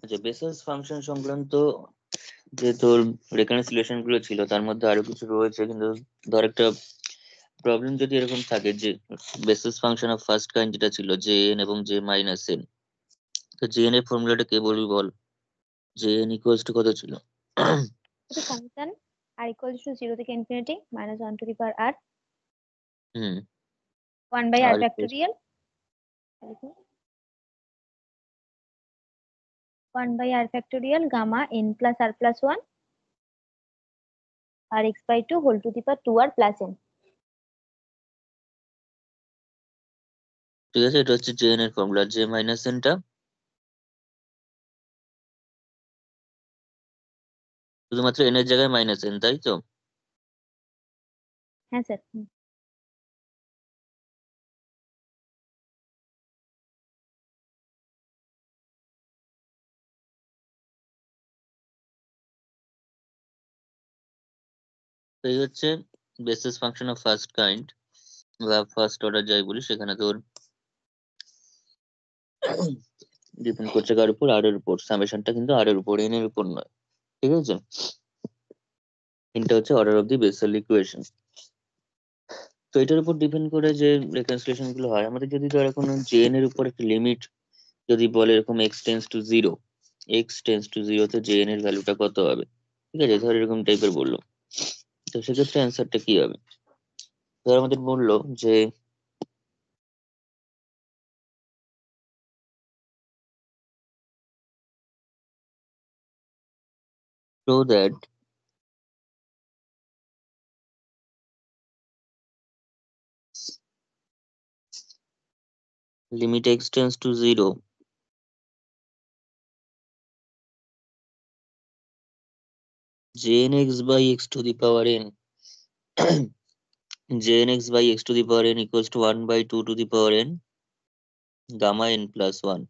আচ্ছা, bases function সংক্রান্ত যে তোর রেকনসিলিয়েশন গুলো ছিল তার মধ্যে আরো কিছু রয়েছে, কিন্তু ধর একটা প্রবলেম যদি এরকম থাকে যে basis function of first kind যেটা ছিল জে এন এবং জে মাইনাস এন, তো জে এন এর ফর্মুলাটা কে বলবি বল? জে এন ইকুয়ালস টু কত ছিল? এটা ফাংশন r equals to 0 থেকে infinity minus 1 to the power r hmm 1 by r R factorial 1 by r factorial gamma n plus r plus 1 r x by 2 whole to the power 2r plus n. ঠিক আছে, এটা হচ্ছে J N এর formula. J minus এনটা শুধুমাত্র N এর জায়গায় minus N, তাই তো? হ্যাঁ স্যার। তো এই হচ্ছে basis function of first kind বা ফার্স্ট অর্ডার যাই বলি, সেখানে তোর ডিপেন্ড করছে কার উপর? আর এর উপর। সামেশনটা কিন্তু আর এর উপর, এন এর উপর নয়। ঠিক আছে, এটা হচ্ছে order of the Bessel equation. তো এটার উপর ডিপেন্ড করে যে রেকনসিলিয়েশন গুলো হয়, আমাদের যদি ধর এখন জেন এর উপর একটা লিমিট যদি বলে এরকম x tends to zero, x tends to zero, তো জেন এর ভ্যালুটা কত হবে? ঠিক আছে, ধর এরকম টাইপের বললো, তো সেক্ষেত্রে অ্যান্সারটা কি হবে? ধর আমাদের বললো যে show that limit x tends to 0, jn x by x to the power n jn x by x to the power n equals to 1 by 2 to the power n gamma n plus 1,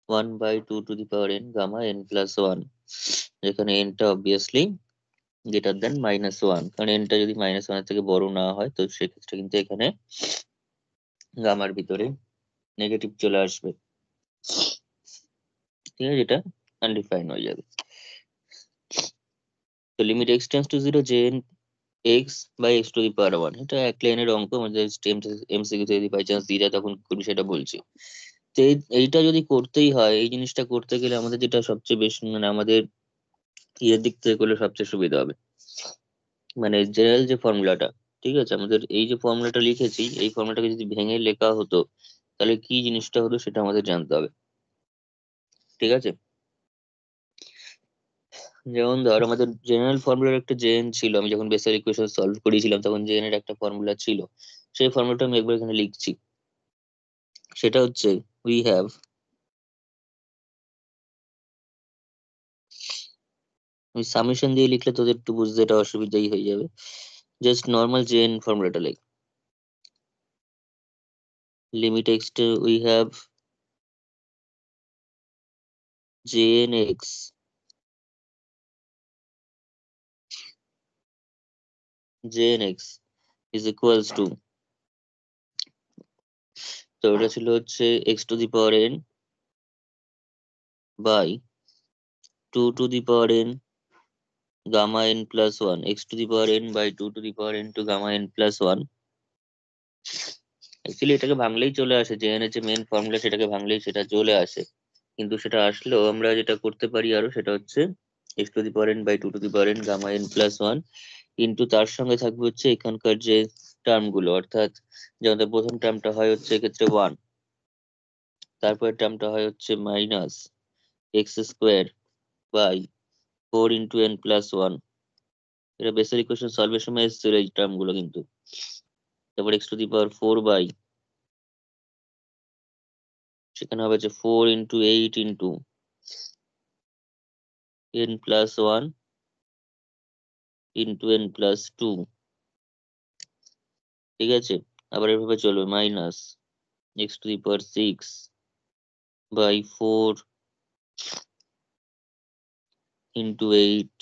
1 by 2 to the power n gamma n plus 1, যেখানে n টা obviously greater than -1, কারণ n টা যদি -1 এর থেকে বড় না হয় তো সেক্ষেত্রে কিন্তু এখানে গামার ভিতরে নেগেটিভ চলে আসবে। ঠিক আছে, এটা আনডিফাইন হয়ে যাবে। তো limit x tends to 0 jn x by x to the power 1, এটা এক লাইনের অঙ্ক, আমাদের এমসিকিউ যদি বাই চান্স দিয়ে দেয় তখন করি, সেটা বলছি। তো এইটা যদি করতেই হয়, এই জিনিসটা করতে গেলে আমাদের যেটা সবচেয়ে বেশি মানে আমাদের ইয়ের দিক থেকে করলে সবচেয়ে সুবিধা হবে, মানে জেনারেল যে ফর্মুলাটা, ঠিক আছে, আমাদের এই যে ফর্মুলাটা লিখেছি এই ফর্মুলাটাকে যদি ভেঙে লেখা হতো তাহলে কি জিনিসটা হতো সেটা আমাদের জানতে হবে। ঠিক আছে, যেমন ধর আমাদের জেনারেল ফর্মুলার একটা জেএন ছিল, আমি যখন বেসিক ইকুয়েশন সলভ করেছিলাম তখন জেএন এর একটা ফর্মুলা ছিল, সেই ফর্মুলাটা আমি একবার এখানে লিখছি। সেটা হচ্ছে উই হ্যাভ, আমি সামেশন দিয়ে লিখলে তোদের একটু বুঝতে এটা অসুবিধাই হয়ে যাবে, জাস্ট নর্মাল জেএন ফর্মুলাটা লিখ। Limit x to we have jn x jn x is equals to, তো এটা ছিল হচ্ছে x to the power n by 2 to the power n gamma n plus 1, x to the power n by 2 to the power n to gamma n plus 1। Actually এটাকে ভাঙলেই চলে আসে, JN এর যে মেন ফর্মুলা সেটাকে ভাঙলেই সেটা চলে আসে, কিন্তু সেটা আসলেও আমরা যেটা করতে পারি আরো সেটা হচ্ছে x to the power n by 2 to the power n gamma n plus 1, কিন্তু তার সঙ্গে থাকবে হচ্ছে এখানকার যে টার্ম গুলো, অর্থাৎ যেমন প্রথম টার্মটা হয় হচ্ছে এক্ষেত্রে 1, তারপরের টার্মটা হয় হচ্ছে minus x square by 4 × n+1, এটা বেসিক ইকুয়েশন সলভের সময় এসেছিল এই টার্ম গুলো কিন্তু। তারপর x to the power 4 by, সেখানে হবে যে 4 × 8 × n+1 n+2। ঠিক আছে, আবার এভাবে চলবে minus x to the power 6 by 4 × 8,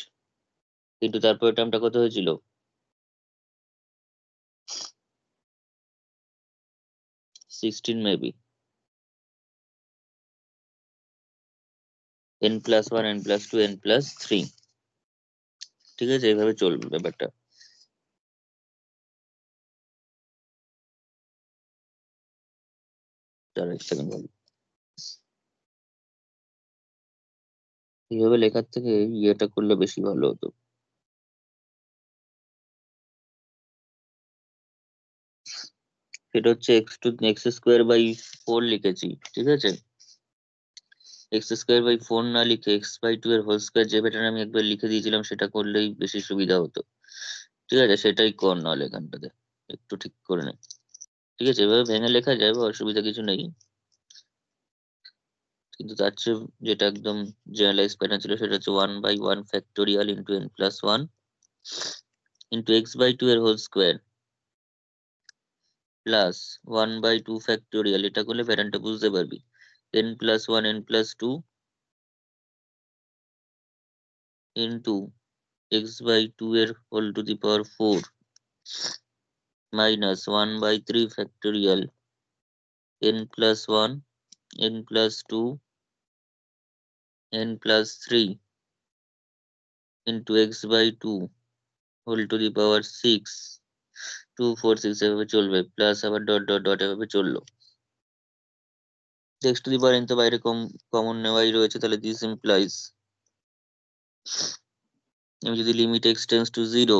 কিন্তু তারপরে টার্মটা কত হয়েছিল? 16 মেবি। n+1 n+2 n+3, ঠিক আছে? এইভাবে চলবে ব্যাপারটা। দাঁড়া এক সেকেন্ড বলি। এইভাবে লেখার থেকে ইয়েটা করলে বেশি ভালো হতো। সেটা হচ্ছে x² লিখেছি, ঠিক আছে? x² না লিখে x/2 এর হোল স্কোয়ার যে প্যাটার্ন আমি একবার লিখে দিয়েছিলাম সেটা করলেই বেশি সুবিধা হতো, ঠিক আছে? সেটাই কর নাহলে এখানটাতে একটু ঠিক করে নে, ঠিক আছে? এভাবে ভেঙে লেখা যায়, অসুবিধা কিছু নেই, কিন্তু তার চেয়ে যেটা একদম জেনারেলাইজ প্যাটার্ন ছিল সেটা হচ্ছে 1/1 ইন্টু n+1 ইন্টু x/2 এর হোল স্কোয়ার প্লাস 1/2 এটা করলে প্যাটার্নটা বুঝতে পারবি। n+1 n+2 ইন্টু x/2 এর whole to the power 4 minus 1/3 n+1 n+2 n+3 into x/2 whole to the power 6 2 4 6 এভাবে চলবে, প্লাস আবার ডট ডট ডট এভাবে চললো। x to the power n তো বাইরে কমন নেওয়াই রয়েছে, তাহলে দিস ইমপ্লাইজ আমি যদি limit x tends to 0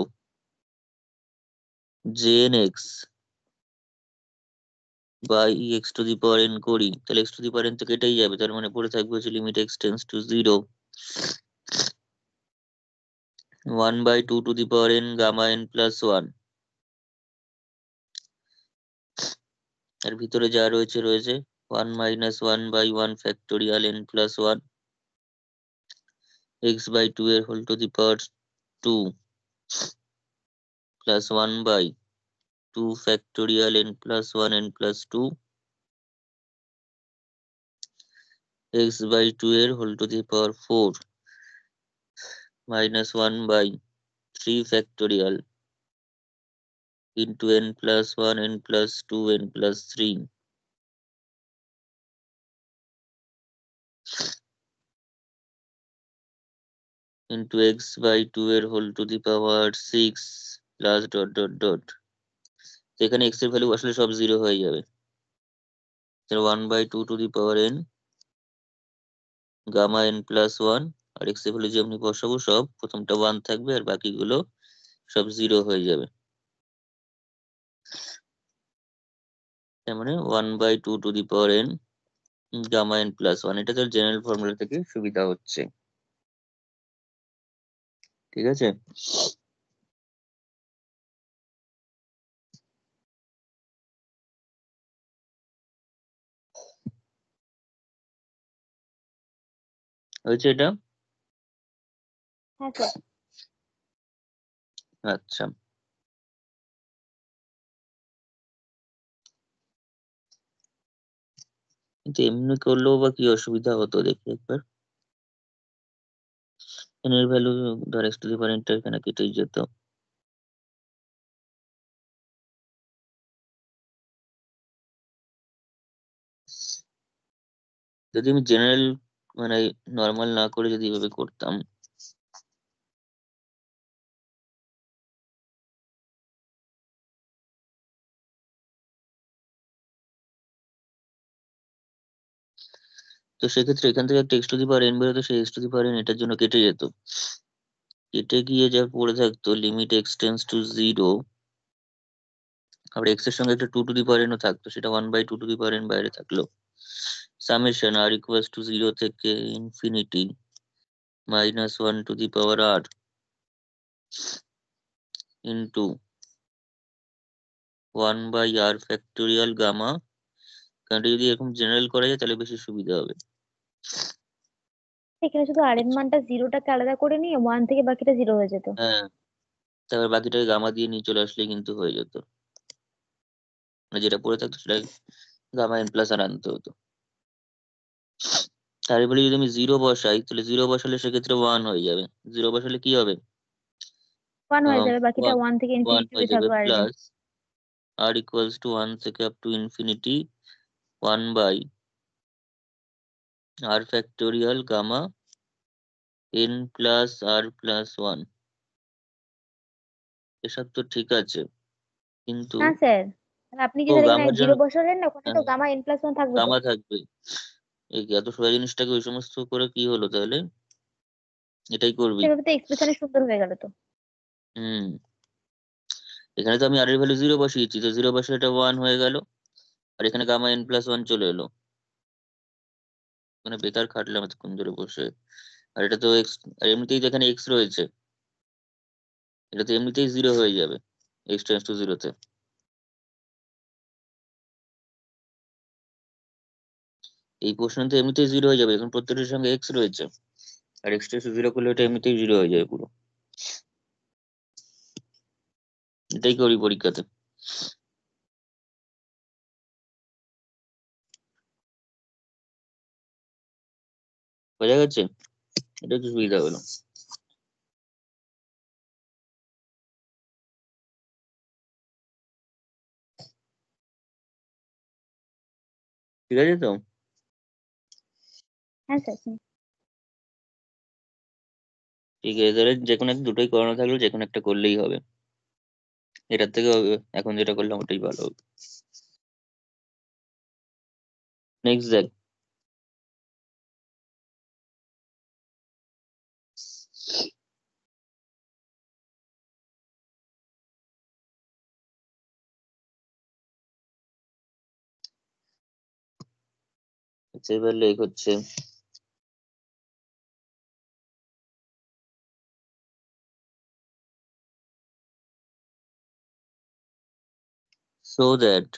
jnx by x to the power n করি, তাহলে x to the power n তো কেটেই যাবে, তার মানে পড়ে থাকবে হচ্ছে limit x tends to 0 1/2 to the power n gamma n+1, এর ভিতরে যা রয়েছে 1 - 1/1 n+1 x/2 এর whole to the power 2 plus 1/2 n+1 n+2 x/2 এর whole to the power 4 minus 1/3 into n+1 n+2 n+3 into x/2 এর whole to the power 6 plus dot dot dot. এখানে x এর value আসলে সব 0 হয়ে যাবে, 1/2 to the power n gamma n+1, আর x এর ভ্যালু যেমনি বসাবো সব প্রথমটা 1 থাকবে আর বাকিগুলো সব 0 হয়ে যাবে, তার মানে 1/2 to the power n gamma n+1। এটা তোর জেনারেল ফর্মুলা থেকে সুবিধা হচ্ছে, ঠিক আছে? হয়েছে এটা? হ্যাঁ স্যার। আচ্ছা, কিন্তু এমনি করলেও বা কি অসুবিধা হতো দেখি একবার। n এর ভ্যালু ধর x to the power n টা এখানে কেটেই যেত, যদি আমি জেনারেল মানে নর্মাল না করে যদি এভাবে করতাম, তো সেক্ষেত্রে এখান থেকে একটা x to the power n বেরোতো, সেই x to the power n এটার জন্য কেটে যেত, কেটে গিয়ে যা পড়ে থাকতো লিমিট x টেন্ডস টু 0, আবার x এর সঙ্গে একটা 2 টু দি পাওয়ার n ও থাকতো, সেটা 1/2 টু দি পাওয়ার n বাইরে থাকলো, সামেশন r ইকুয়ালস টু 0 থেকে infinity -1 to the power r into 1/r gamma. কারণ এটা যদি এরকম জেনারেল করা যায় তাহলে বেশি সুবিধা হবে। এখানে শুধু আর এর মানটা জিরোটাকে আলাদা করে নিয়ে 1 থেকে বাকিটা 0 হয়ে যেত। হ্যাঁ, তারপর বাকিটাকে গামা দিয়ে নিয়ে চলে আসলে কিন্তু হয়ে যেত, মানে যেটা পড়ে থাকতো সেটা গামা n+r আনতে হতো। তারপরে যদি আমি 0 বসাই তাহলে 0 বসালে সেক্ষেত্রে 1 হয়ে যাবে, 0 বসালে কি হবে? 1 হয়ে যাবে, বাকিটা 1 1 থেকে 1 ইনফিনিটি হয়ে অব্দি যাবে, থাকবে আর এর। প্লাস r ইকুয়ালস টু 1 থেকে up to infinity 1/r gamma n plus r plus one, এসব তো ঠিক আছে, কিন্তু না স্যার, আপনি ও যেখানে এখানে গামার জন্য জিরো বসালেন না, ওখানে তো গামা n+1 থাকবে তো। গামা থাকবে। এই এত সোজা জিনিসটাকে ওই সমস্ত করে কি হলো তাহলে? এটাই করবি? সেভাবে তো এক্সপ্রেশনে সুন্দর হয়ে গেল তো। হুম, এখানে তো আমি আর এর ভ্যালু জিরো বসিয়েছি, তো জিরো বসে এটা ওয়ান হয়ে গেল, আর এখানে গামা n+1 চলে এলো। মানে বেকার খাটলাম এতক্ষণ ধরে বসে। আর এটা তো এক্স, আর এমনিতেই তো এখানে এক্স রয়েছে, এটা তো এমনিতেই জিরো হয়ে যাবে এক্স টেন্স টু জিরোতে। এই প্রশ্ন তো এমনিতেই জিরো হয়ে যাবে, এখন প্রত্যেকটার সঙ্গে এক্স রয়েছে, আর এক্স টেন্স টু জিরো করলে এটা এমনিতেই জিরো হয়ে যাবে পুরো। এটাই করি পরীক্ষাতে। বোঝা গেছে? এটা একটু সুবিধা হলো। ঠিক আছে তো? হ্যাঁ স্যার। ঠিক আছে, তাহলে যে কোনো একটা দুটোই করানো থাকলো, যে কোনো একটা করলেই হবে। এটার থেকে এখন যেটা করলাম ওটাই ভালো হবে। নেক্সট দেখ। আচ্ছা, এবার লেখ হচ্ছে so that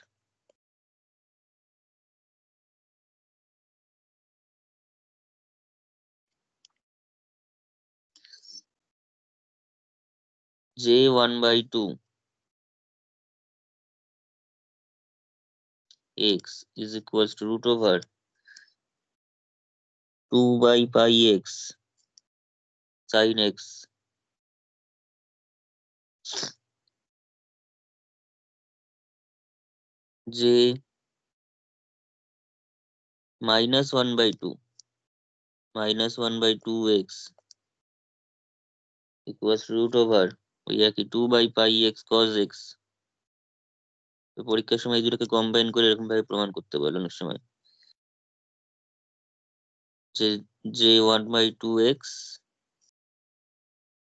j1/2 x is equals to root over 2 by pi x sin x, j -1/2 equals to root over ওই একই 2 by pi x cos x। তো পরীক্ষার সময় এই দুটোকে কম্বাইন করে এরকম ভাবে প্রমাণ করতে বলে অনেক সময়, যে j1/2 x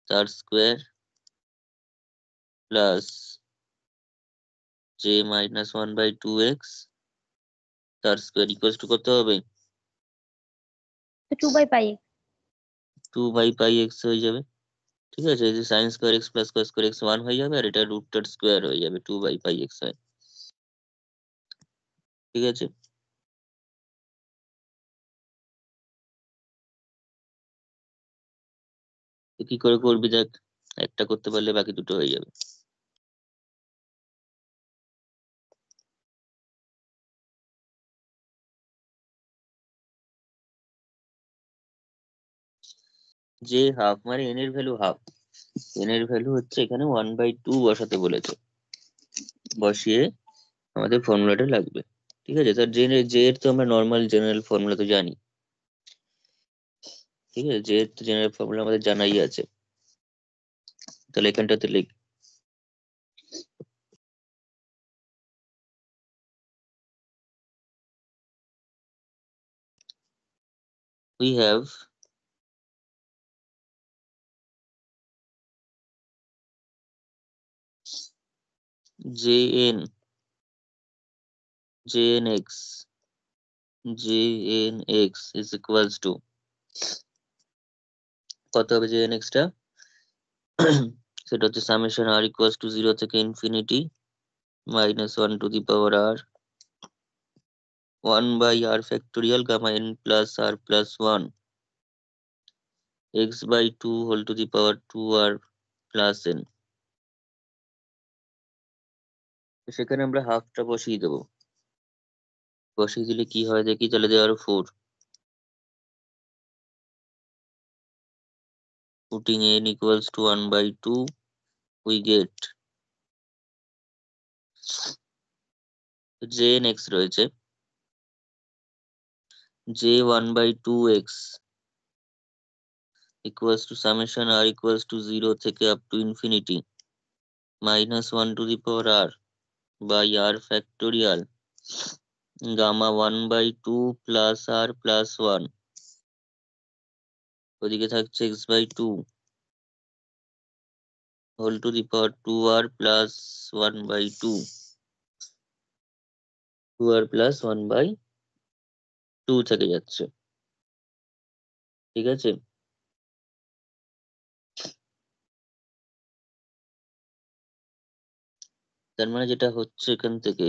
তার স্কোয়ার প্লাস j-1/2 x তার স্কোয়ার ইকুয়ালস টু কত হবে? তো 2/π। 2 by pi x হয়ে যাবে। ঠিক আছে, এই যে sine square x plus cos square x 1 হয়ে যাবে, আর এটা রুটটার স্কোয়ার হয়ে যাবে 2 by pi x হয়। ঠিক আছে, তো কি করে করবি দেখ, একটা করতে পারলে বাকি দুটো হয়ে যাবে। যে হাফ মানে এন এর ভ্যালু হাফ, এন এর ভ্যালু হচ্ছে এখানে 1/2 বসাতে বলেছে, বসিয়ে আমাদের ফর্মুলাটা লাগবে। ঠিক আছে, তার জে এর তো আমরা নর্মাল জেনারেল ফর্মুলা তো জানি। ঠিক আছে, জে এর তো জেনারেল ফর্মুলা আমাদের জানাই আছে। তাহলে এখানটাতে লিখ we have jn jnx jnx is equals to কত হবে jnx টা? সেটা হচ্ছে সামেশন আর ইকুয়ালস টু 0 থেকে infinity -1 to the power r 1 by r factorial gamma n plus r plus 1 x/2 whole to the power 2 r plus n। সেখানে আমরা হাফটা বসিয়ে দেবো, বসিয়ে দিলে কি হয় দেখি, তাহলে দেওয়ার 4, putting n equals to 1/2 we get jnx রয়েছে j1/2 x equals to summation r equals to 0 থেকে up to infinity -1 to the power r by r factorial gamma 1/2 plus r plus 1, ওদিকে থাকছে x/2 whole to the power 2r plus 1/2, 2r plus 1/2 থেকে যাচ্ছে। ঠিক আছে, তার মানে যেটা হচ্ছে এখান থেকে,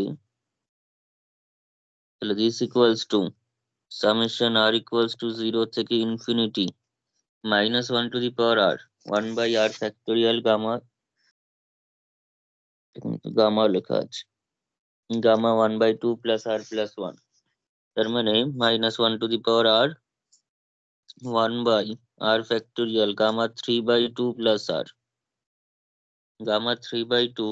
তাহলে this equals to summation r equals to 0 থেকে infinity -1 to the power R 1/r factorial gamma, gamma লেখা আছে, গামা 1/2 প্লাস আর প্লাস 1, তার মানে -1 to the power R 1/r factorial gamma 3/2 plus r, gamma 3/2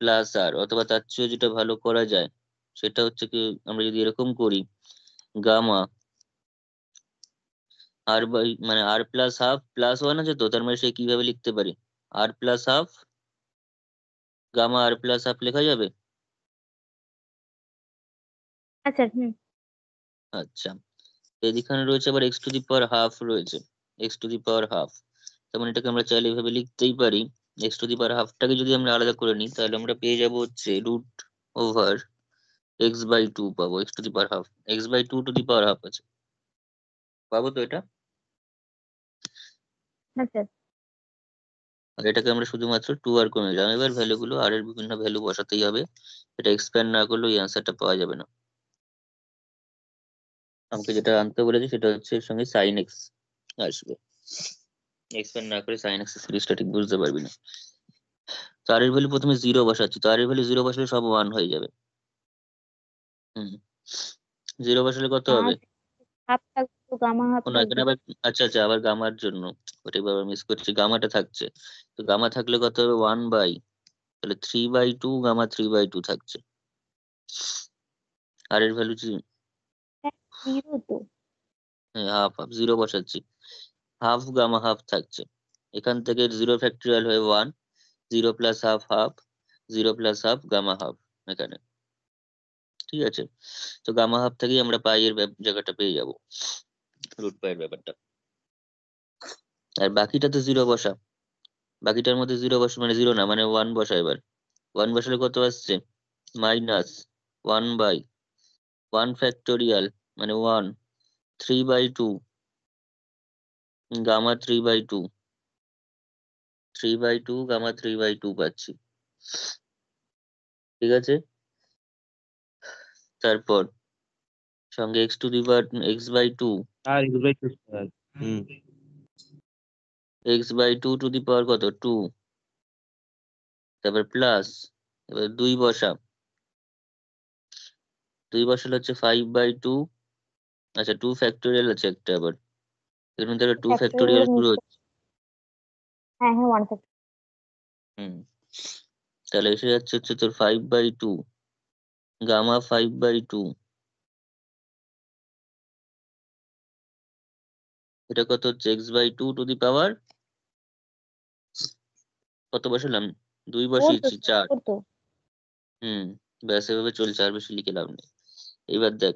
plus r, অথবা তার চেয়ে যেটা ভালো করা যায় সেটা হচ্ছে কি, আমরা যদি এরকম করি গামা আর বাই মানে আর প্লাস হাফ প্লাস 1 আছে, তো তার মানে সে কিভাবে লিখতে পারি, r plus half gamma r plus half লেখা যাবে। আচ্ছা, হুম। আচ্ছা, এদিকে রয়েছে আবার x to the power half রয়েছে, x to the power half, তার মানে এটাকে আমরা চাইলে এভাবে লিখতেই পারি। এক্স টু দি পাওয়ার হাফটাকে যদি আমরা আলাদা করে নিই তাহলে আমরা পেয়ে যাবো হচ্ছে রুট ওভার x/2 পাবো, x to the power half, x/2 to the power half আছে, পাবো তো এটা। আচ্ছা, আর এটাকে আমরা শুধুমাত্র 2r করে নিলাম, এবার ভ্যালুগুলো আর এর বিভিন্ন ভ্যালু বসাতেই হবে, এটা এক্সপ্যান্ড না করলে এই অ্যান্সারটা পাওয়া যাবে না। আমাকে যেটা আনতে বলেছে সেটা হচ্ছে এর সঙ্গে সাইন এক্স আসবে, এক্সপ্যান্ড না করে সাইন এক্স সিরিজটা ঠিক বুঝতে পারবি না। তো আর এর ভ্যালু প্রথমে 0 বসাচ্ছি, তো আর এর ভ্যালু 0 বসালে সব 1 হয়ে যাবে। হুম, 0 বসালে কত হবে? আর হাফ থাকবে, গামা হাফ ও না, এখানে থাকবে। আবার আচ্ছা আচ্ছা, আবার গামার জন্য ওটাই বাবার মিস করছি, গামাটা থাকছে, তো গামা থাকলে কত হবে 1/, তাহলে 3/2 গামা 3/2 থাকছে। আর এর ভ্যালু জিরো তো। হাফ হাফ 0 বসাচ্ছি, হাফ গামা হাফ থাকছে, এখান থেকে 0 ফ্যাক্টরিয়াল হয়ে 1, 0 plus half half, 0 plus half gamma half এখানে। ঠিক আছে, তো গামা হাফ থেকেই আমরা পাই এর জায়গাটা পেয়ে যাব, রুট পাই এর ব্যাপারটা। আর বাকিটাতে 0 বসা, বাকিটার মধ্যে 0 বসা মানে 0 না, মানে 1 বসা, এবার 1 বসালে কত আসছে -1/1 ফ্যাক্টোরিয়াল মানে 1, 3/2 গামা 3/2, 3/2 গামা 3/2 পাচ্ছি। ঠিক আছে, তারপর সঙ্গে x to the power x/2, আর x/2 square. x/2 to the power কত 2, তারপর প্লাস, এবার 2 বসা, 2 বসালে হচ্ছে 5/2, আচ্ছা 2 ফ্যাক্টোরিয়াল আছে একটা, আবার এখানে থেকে 2 ফ্যাক্টোরিয়াল ফ্যাক্টরিয়াল শুরু মিস। হচ্ছে। হ্যাঁ হ্যাঁ, 1 ফ্যাক্টর। হুম, তাহলে এসে যাচ্ছে হচ্ছে তোর 5/2 গামা 5/2, এটা কত হচ্ছে x/2 টু দি পাওয়ার কত বসালাম, 2 ফোর তো, বসিয়েছি 4। ফোর তো। হুম, ব্যাস এভাবে চলছে, আর বেশি লিখে লাভ নেই। এবার দেখ,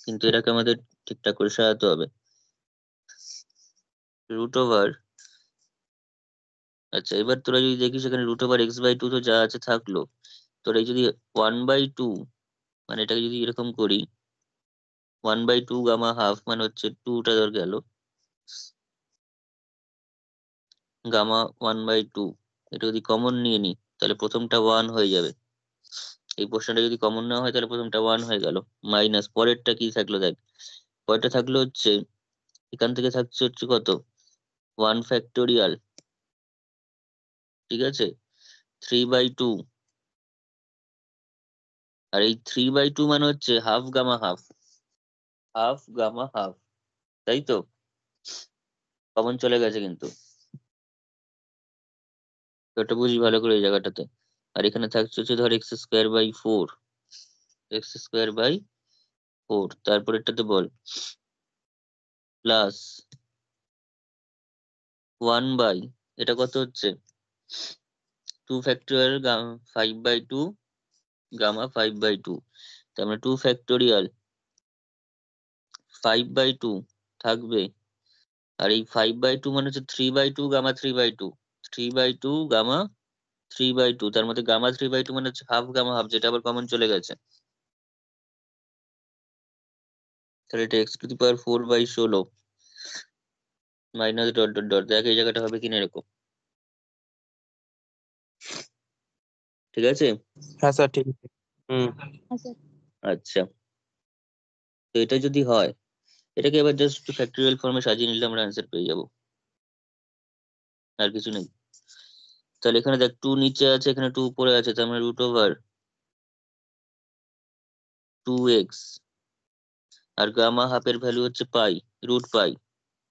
কিন্তু এটাকে আমাদের ঠিকঠাক করে সাজাতে হবে, রুট ওভার, আচ্ছা এবার তোরা যদি দেখিস এখানে রুট ওভার x/2 তো যা আছে থাকলো, তোর এই যদি 1/2 মানে এটাকে যদি এরকম করি 1/2 গামা হাফ মানে হচ্ছে 2টা ধর গেল, গামা 1/2, এটা যদি কমন নিয়ে নি তাহলে প্রথমটা 1 হয়ে যাবে, এই পোর্শনটা যদি কমন না হয় তাহলে প্রথমটা 1 হয়ে গেল, মাইনাস পরেরটা কি থাকলো দেখ, পরেরটা থাকলো হচ্ছে এখান থেকে থাকছে হচ্ছে কত 1 ফ্যাক্টোরিয়াল, ঠিক আছে 3/2, আর এই 3/2 মানে হচ্ছে half gamma half, half gamma half, তাই তো, কমন চলে গেছে কিন্তু, তো এটা বুঝি ভালো করে এই জায়গাটাতে। আর এখানে থাকছে হচ্ছে ধর x²/4, x²/4, তারপর এটাতে বল প্লাস 1 বাই এটা কত হচ্ছে 2 ফ্যাক্টোরিয়াল 5/2 গামা 5/2, তার মানে 2 ফ্যাক্টোরিয়াল 5/2 থাকবে, আর এই 5/2 মানে হচ্ছে 3/2 গামা 3/2, 3/2 গামা 3/2, তার মধ্যে গামা 3/2 মানে হচ্ছে হাফ গামা হাফ, যেটা আবার কমন চলে গেছে, তাহলে এটা x⁴/16 minus dot dot dot, দেখ এই জায়গাটা হবে কিনা এরকম, ঠিক আছে? হ্যাঁ স্যার ঠিক আছে। হ্যাঁ স্যার। আচ্ছা, তো এটা যদি হয়, এটাকে এবার জাস্ট ফ্যাক্টরিয়াল ফর্মে সাজিয়ে নিলে আমরা অ্যান্সার পেয়ে যাব, আর কিছু নেই। তাহলে এখানে দেখ 2 নিচে আছে, এখানে 2 উপরে আছে, তার মানে √2x, আর গামা হাফের ভ্যালু হচ্ছে পাই, √পাই।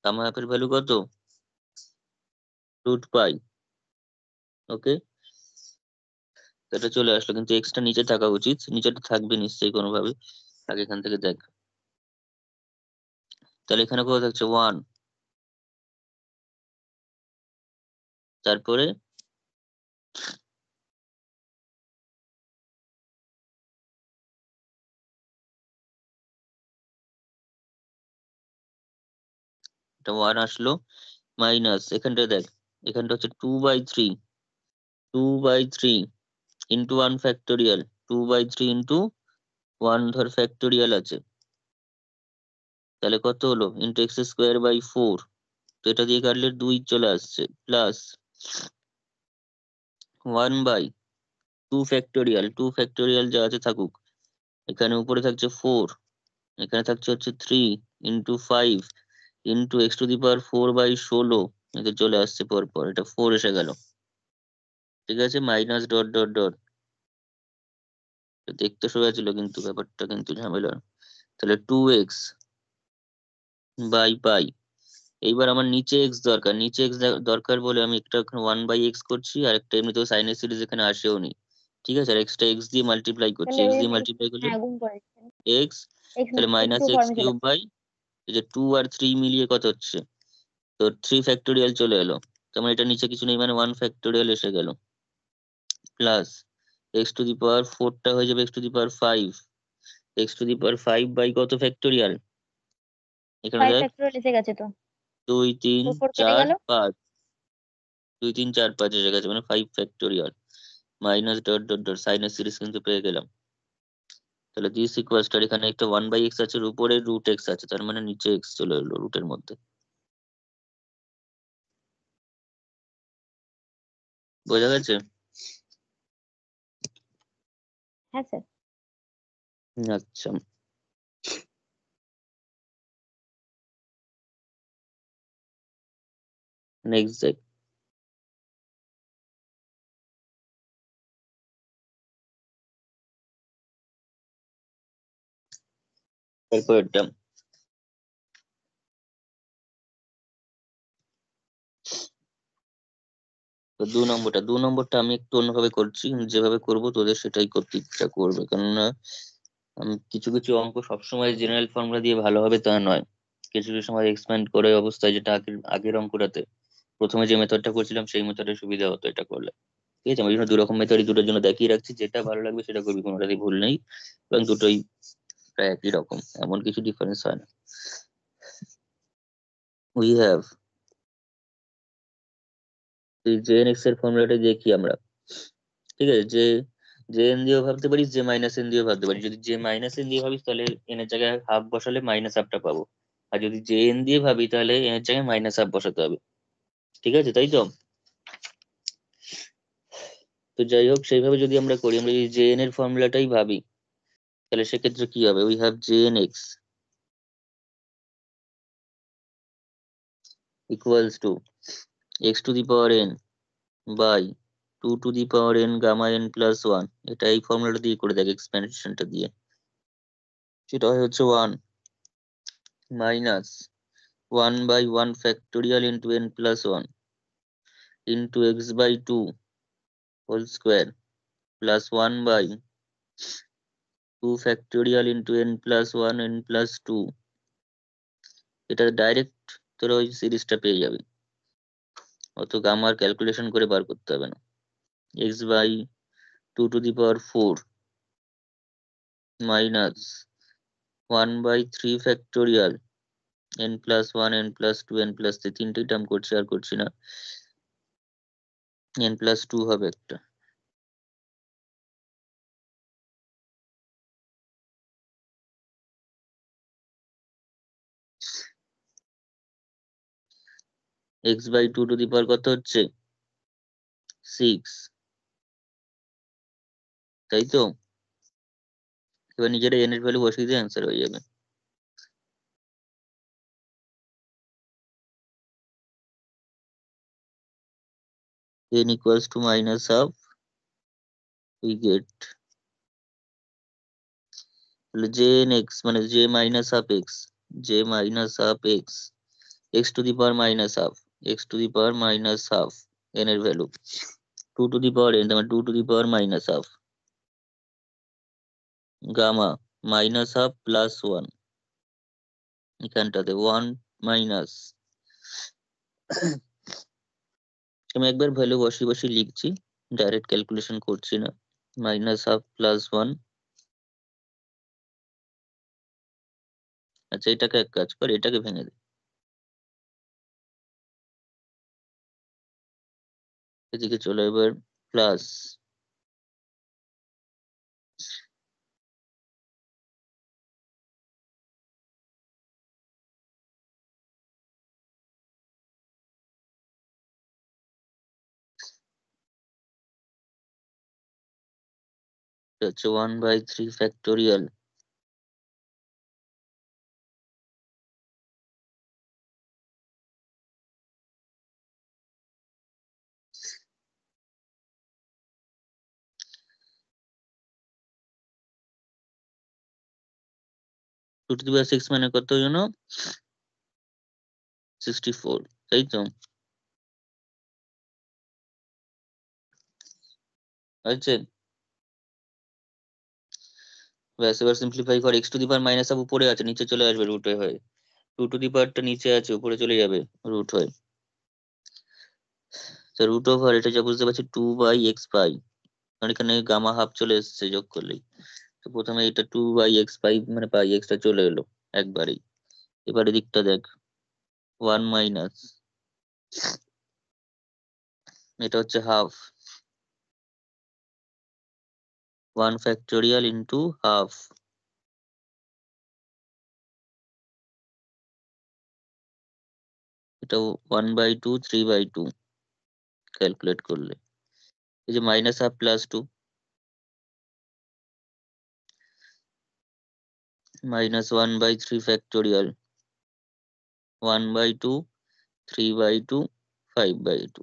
গামা হাফের ভ্যালু কত? √পাই। ওকে, এটা চলে আসলো, কিন্তু এক্সটা নিচে থাকা উচিত, নিচেটা থাকবে নিশ্চয়ই কোনোভাবে, আগে এখান থেকে দেখ। তাহলে এখানে কত থাকছে 1, তারপরে এটা 1 আসলো, মাইনাস এখানটা দেখ, এখানটা হচ্ছে 2/3, 2/3 ইন্টু 1 ফ্যাক্টোরিয়াল, 2/3 ইন্টু 1 ধর ফ্যাক্টোরিয়াল আছে, তাহলে কত হলো ইন্টু x²/4, তো এটা দিয়ে কাটলে 2 চলে আসছে, প্লাস 1/2 ফ্যাক্টোরিয়াল, 2 ফ্যাক্টোরিয়াল যা আছে থাকুক, এখানে উপরে থাকছে 4, এখানে থাকছে হচ্ছে 3 ইন্টু 5 ইন্টু x⁴/16, এটা চলে আসছে পরপর, এটা 4 এসে গেল, ঠিক আছে? মাইনাস ডট ডট ডট, দেখতে সোজা ছিল কিন্তু ব্যাপারটা কিন্তু ঝামেলা। তাহলে 2x বাই পাই, এইবার আমার নিচে এক্স দরকার, নিচে এক্স দরকার বলে আমি একটা 1/x করছি, আর একটা এমনিতেও সাইনের সিরিজ এখানে আসেও নি, ঠিক আছে? আর এক্সটা এক্স দিয়ে মাল্টিপ্লাই করছি, তাহলে এক্স দিয়ে মাল্টিপ্লাই করলে হ্যাঁ গুণ করেছেন এক্স, এক্স তাহলে মাইনাস x2 এক্স ফর্মে চলে কিউব বাই, এই যে 2 আর 3 মিলিয়ে কত হচ্ছে, তো 3 ফ্যাক্টোরিয়াল চলে এলো, তার মানে এটা নিচে কিছু নেই, মানে 1 ফ্যাক্টোরিয়াল এসে গেল, প্লাস x⁴ হয়ে যাবে x⁵, x⁵ বাই কত ফ্যাক্টোরিয়াল, এখানে 5 দেখ ফ্যাক্টরিয়াল এসে গেছে তো 2 3 4 কেটে 4 গেল 5, 2 3 4 5 এসে গেছে, মানে 5 factorial, minus dot dot dot, সাইনের সিরিজ কিন্তু পেয়ে গেলাম। তাহলে দিস ইকুয়ালস টু, এখানে একটা 1/x আছে, আর উপরে √x আছে, তার মানে নিচে x চলে এলো রুটের মধ্যে, বোঝা গেছে? হ্যাঁ স্যার আচ্ছা, নেক্সট দেখ, তারপর এটা তো 2 নম্বরটা আমি একটু অন্যভাবে করছি, যেভাবে করব তোদের সেটাই করতে ইচ্ছা করবে, কেননা আমি কিছু কিছু অঙ্ক সবসময় জেনারেল ফর্মুলা দিয়ে ভালো হবে তা নয়, কিছু কিছু সময় এক্সপ্যান্ড করে অবস্থায়, যেটা আগের আগের অঙ্কটাতে প্রথমে যে মেথডটা করছিলাম সেই মেথডের সুবিধা হতো এটা করলে, ঠিক আছে? আমি জন্য 2 রকম মেথড দুটোর জন্য দেখিয়ে রাখছি, যেটা ভালো লাগবে সেটা করবি, কোনোটাতেই ভুল নেই, এবং দুটোই প্রায় একই রকম, এমন কিছু ডিফারেন্স হয় না। উই হ্যাভ jnx এর ফর্মুলাটা দেখি আমরা, ঠিক আছে? যে এন দিয়েও ভাবতে পারিস, যে মাইনাস এন দিয়েও ভাবতে পারিস, যদি যে মাইনাস এন দিয়ে ভাবিস তাহলে এন এর জায়গায় হাফ বসালে মাইনাস হাফটা পাবো, আর যদি জে এন দিয়ে ভাবি তাহলে এন এর জায়গায় মাইনাস হাফ বসাতে হবে, ঠিক আছে? তাই তো? তো যাই হোক, সেইভাবে যদি আমরা করি, আমরা যদি জে এন এর ফর্মুলাটাই ভাবি, তাহলে সেক্ষেত্রে কি হবে, we have j N x equals to x⁴n by 2⁴n gamma n plus 1, এটা এই ফর্মুলাটা দিয়ে করে দেখ, এক্সপ্যানশনটা দিয়ে, সেটা হচ্ছে 1 minus 1/1 factorial into n plus 1 into x/2 whole square plus 1/2 factorial into n plus 1 n plus 2 এটা ডাইরেক্ট তোরা ওই সিরিজটা পেয়ে যাবে, অত গামার ক্যালকুলেশন করে বার করতে হবে না। X by 2^4 minus 1/3 factorial n+1 n+2 n+3, তিনটেই টার্ম করছি, আর করছি না, n+2 হবে একটা, x/2 কত হচ্ছে 6, তাই তো? এবার নিজেরা n এর ভ্যালু বসিয়ে দিয়ে অ্যান্সার হয়ে যাবে। n equals to -half, we get jn(x) মানে j minus half x, j minus half x, x⁻−half, x⁻−half, n এর ভ্যালু 2n, তার মানে 2⁻−half, গামা -half +1, এখানটাতে 1 মাইনাস, আমি একবার ভ্যালু বসিয়ে বসিয়ে লিখছি, ডাইরেক্ট ক্যালকুলেশন করছি না, -half +1। আচ্ছা, এটাকে এক কাজ কর, এটাকে ভেঙে দে, এদিকে চলো এবার প্লাস, হচ্ছে 1/3 ফ্যাক্টোরিয়াল (2^6) মানে কত জানো? 64, তাই তো? আছে, ব্যাস এবার সিম্পলিফাই কর, x⁻⁻half উপরে আছে, নিচে চলে আসবে রুটে হয়ে, 2টা নিচে আছে, উপরে চলে যাবে রুট হয়ে, তো √, এটা যা বুঝতে পারছি 2/x পাই, কারণ এখানে গামা হাফ চলে এসেছে যোগ করলেই, তো প্রথমে এটা 2/x পাই, মানে পাই এক্সটা চলে এলো একবারেই। এবারে দিকটা দেখ, 1 মাইনাস, এটা হচ্ছে হাফ, 1 ফ্যাক্টোরিয়াল ইন্টু হাফ, এটা 1/2 3/2 ক্যালকুলেট করলে, এই যে -half +2, -1/3 ফ্যাক্টোরিয়াল, 1/2 3/2 5/2,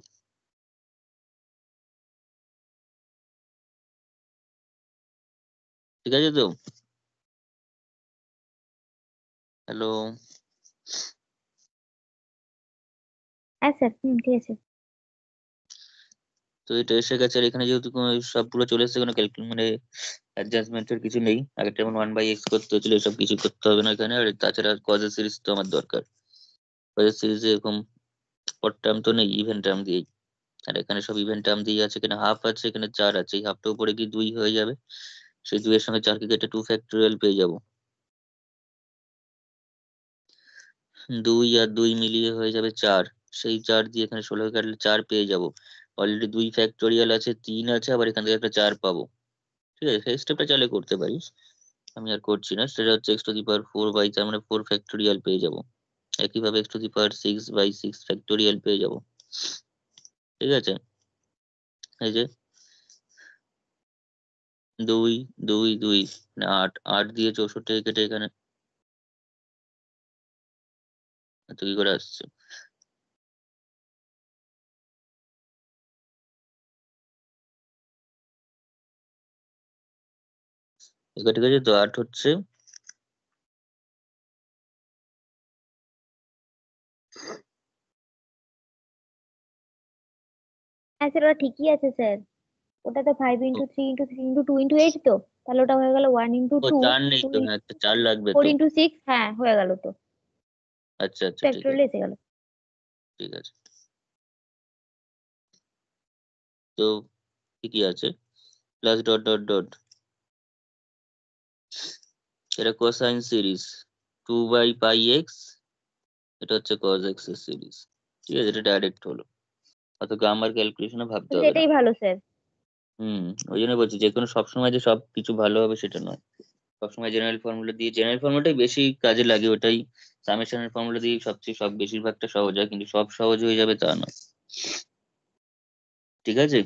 ঠিক আছে তো? হ্যালো, হ্যাঁ স্যার, ঠিক আছে। তো এটা এসে গেছে, আর এখানে যেহেতু সব পুরো চলে এসেছে, কোনো মানে অ্যাডজাস্টমেন্টের কিছু নেই, আগে যেমন 1/x করতে হচ্ছিল, এসব কিছু করতে হবে না এখানে। আর তাছাড়া কজের সিরিজ তো আমার দরকার, কজের সিরিজে এরকম অড টার্ম তো নেই, ইভেন টার্ম দিয়েই, আর এখানে সব ইভেন টার্ম দিয়ে আছে, এখানে হাফ আছে, এখানে 4 আছে, এই হাফটা উপরে গিয়ে 2 হয়ে যাবে, সেই 2 এর সঙ্গে 4 কে কেটে 2 ফ্যাক্টোরিয়াল পেয়ে যাবো, 2 আর 2 মিলিয়ে হয়ে যাবে 4, সেই 4 দিয়ে এখানে 16 কাটলে 4 পেয়ে যাবো, অলরেডি 2 ফ্যাক্টোরিয়াল আছে, 3 আছে, আবার এখান থেকে একটা 4 পাবো, ঠিক আছে? সেই স্টেপটা চাইলে করতে পারিস, আমি আর করছি না। সেটা হচ্ছে x⁴, তার মানে 4 ফ্যাক্টোরিয়াল পেয়ে যাবো, একইভাবে x⁶/6 ফ্যাক্টোরিয়াল পেয়ে যাবো, ঠিক আছে? এই যে 2 2 2 মানে 8, 8 দিয়ে 64 কেটে এখানে এত কি করে আসছে? এটা ঠিক আছে তো? 8 হচ্ছে হ্যাঁ স্যার, ওটা ঠিকই আছে স্যার। ওটা তো 5 × 3 × 3 × 2 × 8, তো তাহলে ওটা হয়ে গেল 1 × ও 2 4 নেই 2 তো, হ্যাঁ 4 লাগবে 4 তো, × 6, হ্যাঁ হয়ে গেল তো। আচ্ছা আচ্ছা, ঠিক ফ্যাক্টোরিয়াল আছে এসে গেল। ঠিক আছে। তো ঠিকই আছে, প্লাস ডট ডট ডট, এটা কোসাইন সিরিজ 2/πx, এটা হচ্ছে cos x এর সিরিজ। ঠিক আছে, এটা ডাইরেক্ট হলো, অত গামার ক্যালকুলেশনে ভাবতে হবে না। সেটাই ভালো স্যার। হুম, ওই জন্য বলছি যে কোনো সবসময় যে সব কিছু ভালো হবে সেটা নয়। সবসময় জেনারেল ফর্মুলা দিয়ে, জেনারেল ফর্মুলাটাই বেশি কাজে লাগে, ওটাই সামেশনের ফর্মুলা দিয়ে সবচেয়ে বেশিরভাগটা সহজ হয়, কিন্তু সব সহজ হয়ে যাবে তা নয়। ঠিক আছে,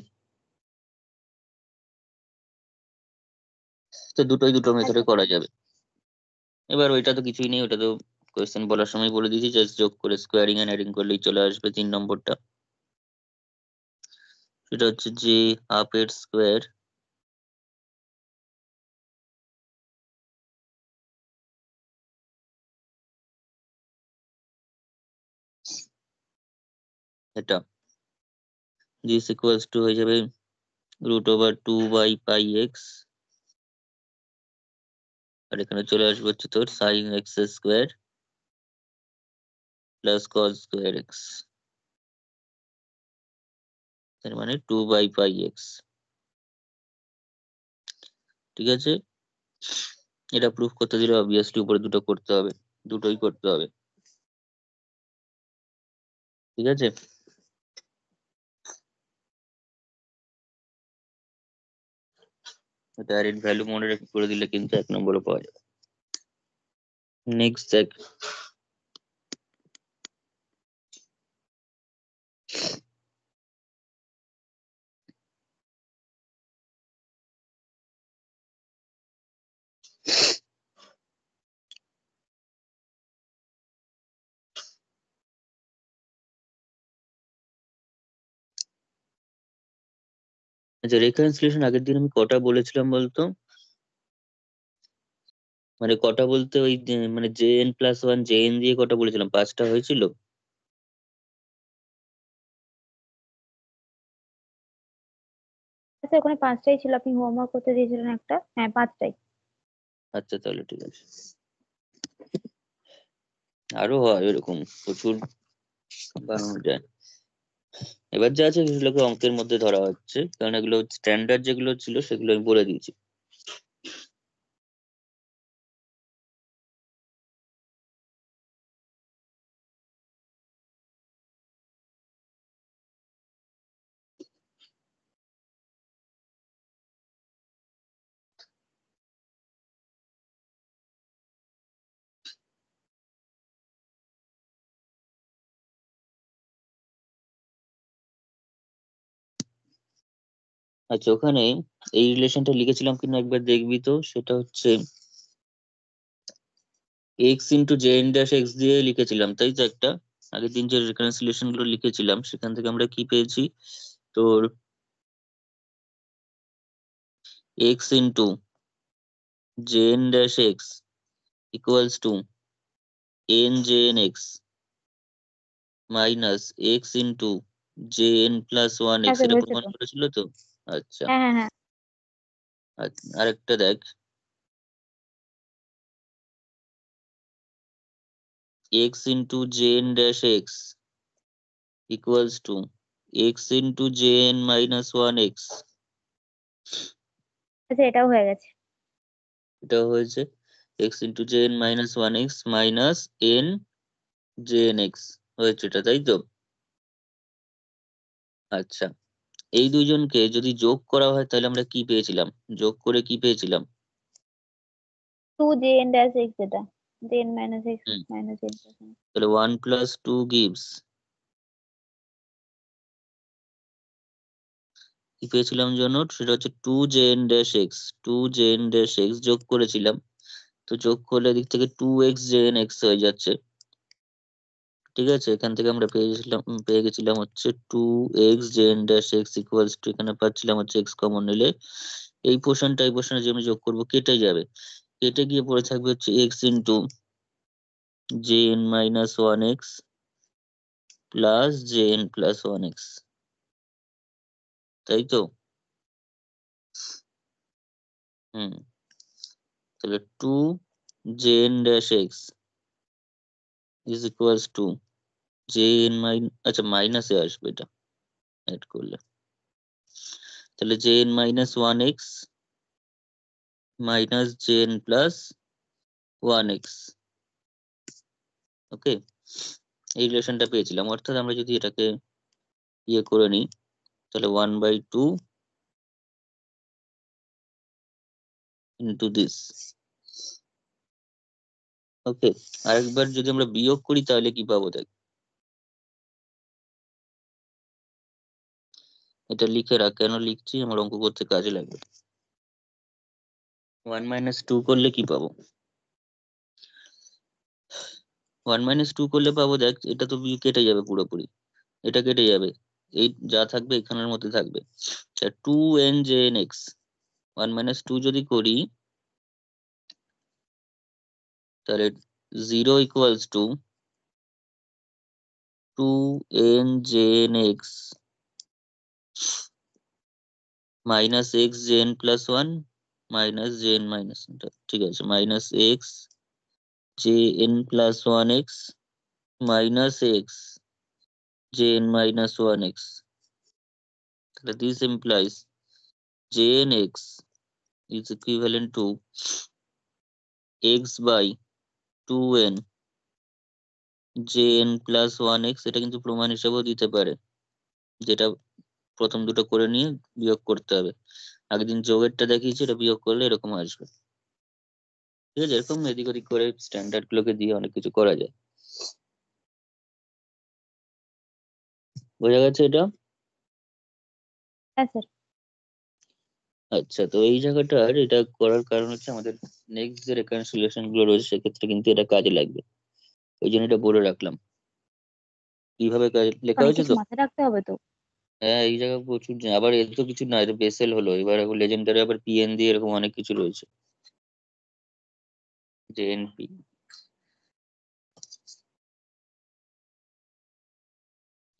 তো দুটোই দুটো মেথডে আচ্ছা করা যাবে। এবার ওইটা তো কিছুই নেই, ওটা তো কোয়েশ্চেন বলার সময় বলে দিয়েছি, জাস্ট যোগ করে স্কোয়ারিং এন্ড অ্যাডিং করলেই চলে আসবে 3 নম্বরটা। সেটা হচ্ছে যে হাফ এর স্কোয়ার, এটা দিস ইকুয়ালস টু হয়ে যাবে √2/πx, আর এখানে চলে আসবে হচ্ছে তোর sine x square plus cos square x, তার মানে 2/πx। ঠিক আছে, এটা প্রুফ করতে দিলে অবভিয়াসলি উপরে দুটো করতে হবে, দুটোই করতে হবে। ঠিক আছে, ডাইরেক্ট ভ্যালু মনে রেখে করে দিলে কিন্তু 1 নম্বরও পাওয়া যাবে। নেক্সট দেখ, আচ্ছা রেকনসিলিয়েশন আগের দিন আমি কটা বলেছিলাম বলতো? মানে কটা বলতে ওই মানে jn+1 jn দিয়ে কটা বলেছিলাম, 5টা হয়েছিল? স্যার ওখানে 5টাই ছিল, আপনি হোমওয়ার্ক করতে দিয়েছিলেন একটা, হ্যাঁ 5টাই। আচ্ছা তাহলে ঠিক আছে, আরো হয় এরকম প্রচুর বানানো যায়। এবার যা আছে সেগুলোকে অঙ্কের মধ্যে ধরা হচ্ছে, কারণ এগুলো স্ট্যান্ডার্ড যেগুলো ছিল সেগুলো আমি বলে দিয়েছি। আচ্ছা ওখানে এই রিলেশনটা লিখেছিলাম কিনা একবার দেখবি তো, সেটা হচ্ছে x × jn-x দিয়ে লিখেছিলাম তাই তো একটা, আগের দিন যে রেকনসিলিয়েশন গুলো লিখেছিলাম সেখান থেকে আমরা কি পেয়েছি, তোর x × jn-x equals to n/jn(x) minus x × jn+1 হ্যাঁ x, স্যার এটা হয়েছে প্রমাণ তো। করেছিল তো। আচ্ছা, হ্যাঁ হ্যাঁ হ্যাঁ। আরেকটা দেখ, x × jn-x equals to x × jn−1x, আচ্ছা এটাও হয়ে গেছে। এটা হয়েছে x × jn−1x মাইনাস n/jn(x) হয়েছে এটা, তাই তো? আচ্ছা, এই দুইজনকে যদি যোগ করা হয় তাহলে আমরা কি পেয়েছিলাম, যোগ করে কি পেয়েছিলাম? 2jn-x, যেটা jn-x হুম, মাইনাস n plus 1। তাহলে 1 + 2 gives, কি পেয়েছিলাম জন্য, সেটা হচ্ছে 2jn-x, 2jn-x যোগ করেছিলাম, তো যোগ করলে এদিক থেকে 2x jn(x) হয়ে যাচ্ছে। ঠিক আছে, এখান থেকে আমরা পেয়ে গেছিলাম হচ্ছে 2x jn-x ইকুয়ালস টু, এখানে পাচ্ছিলাম হচ্ছে x কমন নিলে এই পোর্শনটা এই পোর্শনে যে আমি যোগ করবো কেটে যাবে, কেটে গিয়ে পড়ে থাকবে হচ্ছে x × jn−1x প্লাস jn+1x, তাই তো? হুম, তাহলে 2jn-x is equals to jn আচ্ছা মাইনাসে আসবে এটা অ্যাড করলে, তাহলে jn minus one x minus jn plus one x. Okay, এই রিলেশনটা পেয়েছিলাম। অর্থাৎ আমরা যদি এটাকে ইয়ে করে নিই তাহলে 1/2 ইন্টু দিস। ওকে, আরেকবার যদি আমরা বিয়োগ করি তাহলে কি পাবো দেখ, এটা লিখে রাখ, কেন লিখছি আমার অঙ্ক করতে কাজে লাগবে। 1 - 2 করলে কি পাবো, 1 - 2 করলে পাবো দেখ, এটা তো কেটে যাবে পুরোপুরি, এটা কেটে যাবে, এই যা থাকবে এখানের মধ্যে থাকবে। 2n/x 1 - 2 যদি করি তাহলে 0 equals to 2n/x minus x জেন প্লাস ওয়ান মাইনাস জেন মাইনাস, ঠিক আছে, minus x J N plus one x minus x J N minus one x. তাহলে this implies J N x is equivalent to x by 2n jn plus 1x। এটা কিন্তু প্রমাণ হিসেবেও দিতে পারে, যেটা প্রথম দুটো করে নিয়ে বিয়োগ করতে হবে। আগের দিন যোগেরটা দেখিয়েছি, এটা বিয়োগ করলে এরকম আসবে। ঠিক আছে, এরকম এদিক ওদিক করে স্ট্যান্ডার্ড গুলোকে দিয়ে অনেক কিছু করা যায়। বোঝা গেছে এটা? হ্যাঁ স্যার। আচ্ছা, তো এই জায়গাটার এটা করার কারণ হচ্ছে আমাদের নেক্সট যে রেকনসিলিয়েশন গুলো রয়েছে সেক্ষেত্রে কিন্তু এটা কাজে লাগবে, ওই জন্য এটা বলে রাখলাম। কিভাবে লেখা অনেক হয়েছে কিছু তো? মাথায় রাখতে হবে তো। হ্যাঁ, এই জায়গায় প্রচুর আবার এর তো কিছু না, এটা বেসেল হলো, এবার লেজেন্ডারি আবার পিএন দিয়ে এরকম অনেক কিছু রয়েছে, জেএনপি।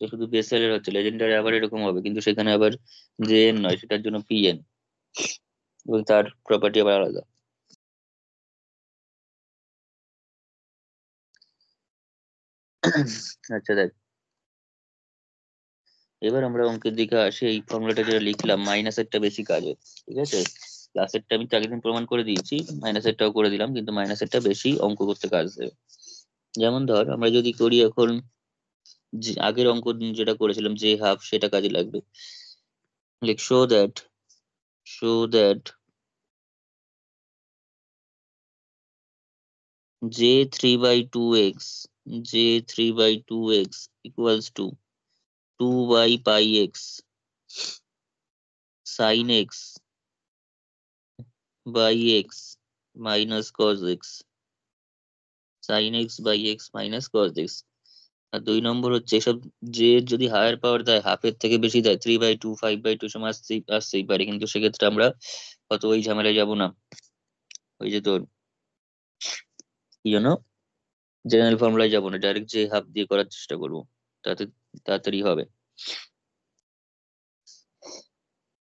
তো শুধু বেসেলের হচ্ছে, লেজেন্ডারি আবার এরকম হবে, কিন্তু সেখানে আবার জেএন নয়, সেটার জন্য পিএন, এবং তার প্রপার্টি আবার আলাদা। আচ্ছা দেখ, এবার আমরা অঙ্কের দিকে আসি। এই ফর্মুলাটা যেটা লিখলাম, মাইনাসেরটা বেশি কাজ হয়, ঠিক আছে। প্লাসেরটা আমি তো আগের দিন প্রমাণ করে দিয়েছি, মাইনাসেরটাও করে দিলাম, কিন্তু মাইনাসেরটা বেশি অঙ্ক করতে কাজ দেবে। যেমন ধর আমরা যদি করি এখন, যে আগের অঙ্ক যেটা করেছিলাম যে হাফ, সেটা কাজে লাগবে। Like show that j3/2x j3/2x equals to 2y/x sin x by x minus cos x sin x by x minus cos x। আর 2 নম্বর হচ্ছে এসব, যে যদি হায়ার পাওয়ার দেয়, হাফের থেকে বেশি দেয়, 3/2 5/2 সময় আসতেই পারে, কিন্তু সেক্ষেত্রে আমরা অত ওই ঝামেলায় যাব না। ওই যে তোর কি যেন, জেনারেল ফর্মুলায় যাবো না, ডাইরেক্ট যে হাফ দিয়ে করার চেষ্টা করবো, তাতে তাড়াতাড়ি হবে।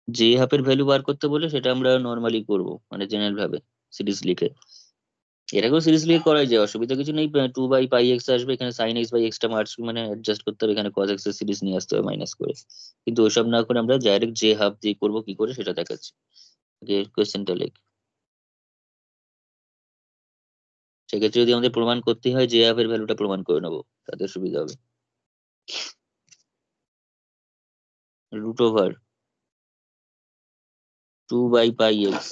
যে হাফের ভ্যালু বার করতে বলে সেটা আমরা নর্মালি করব, মানে জেনারেল ভাবে সিরিজ লিখে। এটাকেও সিরিজ লিখে করাই যায়, অসুবিধা কিছু নেই। 2/πx আসবে, এখানে সাইন এক্স বাই এক্সটা মার্চ মানে অ্যাডজাস্ট করতে হবে, এখানে কজ এক্স এর সিরিজ নিয়ে আসতে হবে মাইনাস করে। কিন্তু ওইসব না করে আমরা ডাইরেক্ট যে হাফ দিয়ে করবো, কি করে সেটা দেখাচ্ছি। কোয়েশ্চেনটা লেখ। সেক্ষেত্রে যদি আমাদের প্রমাণ করতে হয়, যে হাফের ভ্যালুটা প্রমাণ করে নেবো, তাতে সুবিধা হবে। √/2 2/πx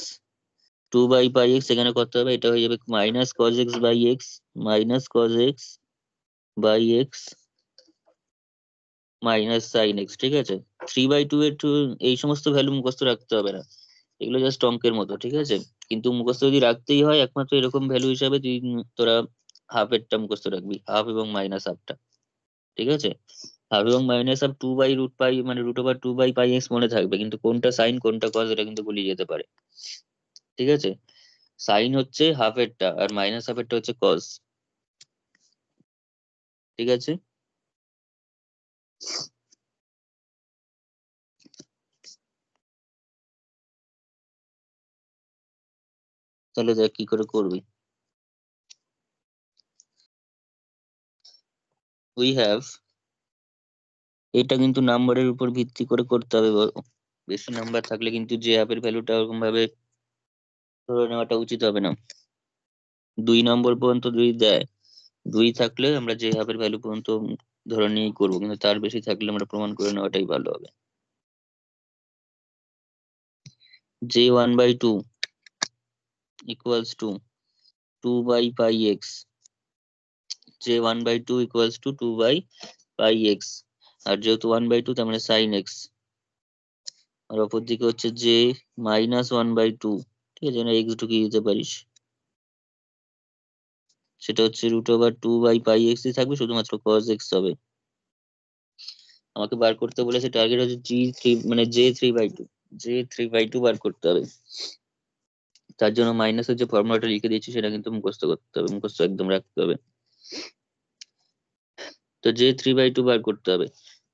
2/πx এখানে করতে হবে, এটা হয়ে যাবে minus cos x by x minus cos x by x minus sine x. ঠিক আছে, 3/2 এর এই সমস্ত ভ্যালু মুখস্থ রাখতে হবে না, এগুলো জাস্ট অঙ্কের মতো, ঠিক আছে। কিন্তু মুখস্থ যদি রাখতেই হয়, একমাত্র এরকম ভ্যালু হিসাবে তুই তোরা হাফেরটা মুখস্থ রাখবি, হাফ এবং মাইনাস হাফটা, ঠিক আছে। হাফ এবং মাইনাস হাফ 2/√π মানে √/2/πx মনে থাকবে, কিন্তু কোনটা সাইন কোনটা কজ এটা কিন্তু গুলিয়ে যেতে পারে, ঠিক আছে। সাইন হচ্ছে হাফেরটা আর মাইনাস হাফেরটা হচ্ছে কজ, ঠিক আছে। তাহলে দেখ কি করে করবি। উই হ্যাভ, এটা কিন্তু নাম্বারের উপর ভিত্তি করে করতে হবে। বেশি নাম্বার থাকলে কিন্তু যে হাফের ভ্যালুটা ওরকম ভাবে ধরে নেওয়াটা উচিত হবে না। 2 নম্বর পর্যন্ত যদি দেয়, 2 থাকলে আমরা যে হাফের ভ্যালু পর্যন্ত ধরে নিয়েই করবো, কিন্তু তার বেশি থাকলে আমরা প্রমাণ করে নেওয়াটাই ভালো হবে। যে 1/2 ইকুয়ালস টু 2/πx, যে 1/2 ইকুয়ালস টু 2/πx, আর যেহেতু 1/2 তার মানে সাইন এক্স, আর অপর দিকে হচ্ছে যে -1/2, ঠিক আছে, এক্স ঢুকিয়ে দিতে পারিস, সেটা হচ্ছে √2/πx থাকবে, শুধুমাত্র cos x হবে। আমাকে বার করতে বলেছে, টার্গেট হচ্ছে G3 মানে J3/2, J3/2 বার করতে হবে। তার জন্য মাইনাসের যে ফর্মুলাটা লিখে দিয়েছি সেটা কিন্তু মুখস্থ করতে হবে, মুখস্থ একদম রাখতে হবে। তো J3/2 বার করতে হবে,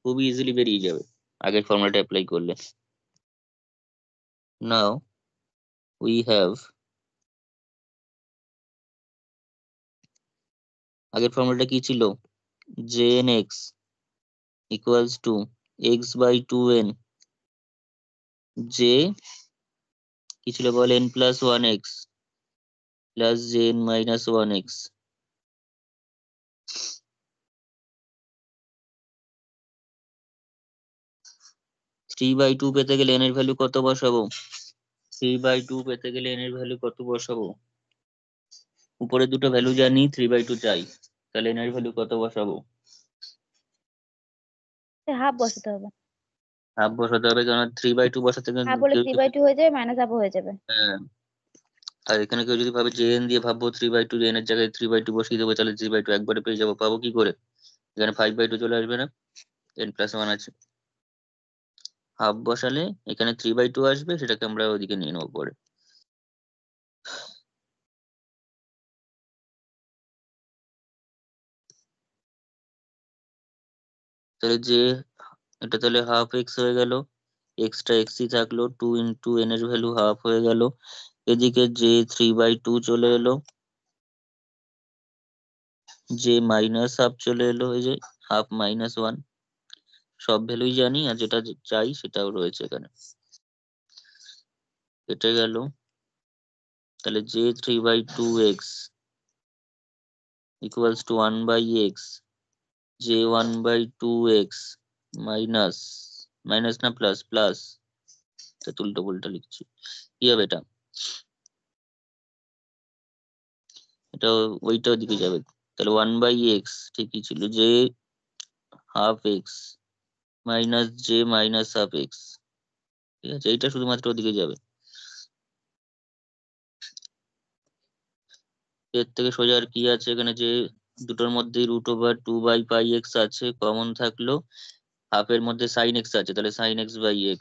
খুবই ইজিলি বেরিয়ে যাবে আগের ফর্মুলাটা অ্যাপ্লাই করলে। নাও উই হ্যাভ, আগের ফর্মুলাটা কি ছিল, jnx equals to x/2n, j কি ছিল বল, n+1x প্লাস jn-1x। 3/2 পেতে গেলে n এর ভ্যালু কত বসাবো, 3/2 পেতে গেলে n এর ভ্যালু কত বসাবো, উপরে দুটো ভ্যালু জানি, 3/2 চাই, তাহলে n এর ভ্যালু কত বসাবো, হাফ বসাতে হবে। হাফ বসাতে হবে, কারণ 3/2 বসাতে গেলে হাফ হলে কেউ যদি, 3/2 হয়ে যাবে, মাইনাস হাফ হয়ে যাবে। হ্যাঁ, আর এখানে কেউ যদি ভাবে যে n দিয়ে ভাববো 3/2, n এর জায়গায় 3/2 বসিয়ে দেবো, তাহলে 3/2 একবারে পেয়ে যাবো, পাবো কি করে, এখানে 5/2 চলে আসবে না, n+1 আছে, হাফ বসালে এখানে 3/2 আসবে, সেটাকে আমরা ওইদিকে নিয়ে নেবো পরে। তাহলে যে এটা তাহলে হাফ এক্স হয়ে গেল, এক্সট্রা এক্সই থাকলো, 2 × n এর ভ্যালু হাফ হয়ে গেল, এদিকে যে 3/2 চলে এলো, যে মাইনাস হাফ চলে এলো, এই যে ½ - 1, সব ভ্যালুই জানি, আর যেটা চাই সেটাও রয়েছে এখানে, কেটে গেল। তাহলে যে 3/2x ইকুয়ালস টু 1/x, যে 1/2x মাইনাস, মাইনাস না প্লাস, প্লাস, উল্টো পুল্টা লিখছি, কি হবে এটা, এটা ওইটার দিকে যাবে, তাহলে 1/x ঠিকই ছিল, যে ½ x মাইনাস যে -½ x, ঠিক আছে, এইটা শুধুমাত্র ওদিকে যাবে। এর থেকে সোজা আর কি আছে এখানে, যে দুটোর মধ্যেই √2/πx আছে, কমন থাকলো, হাফের মধ্যে সাইন এক্স আছে, তাহলে sign x/x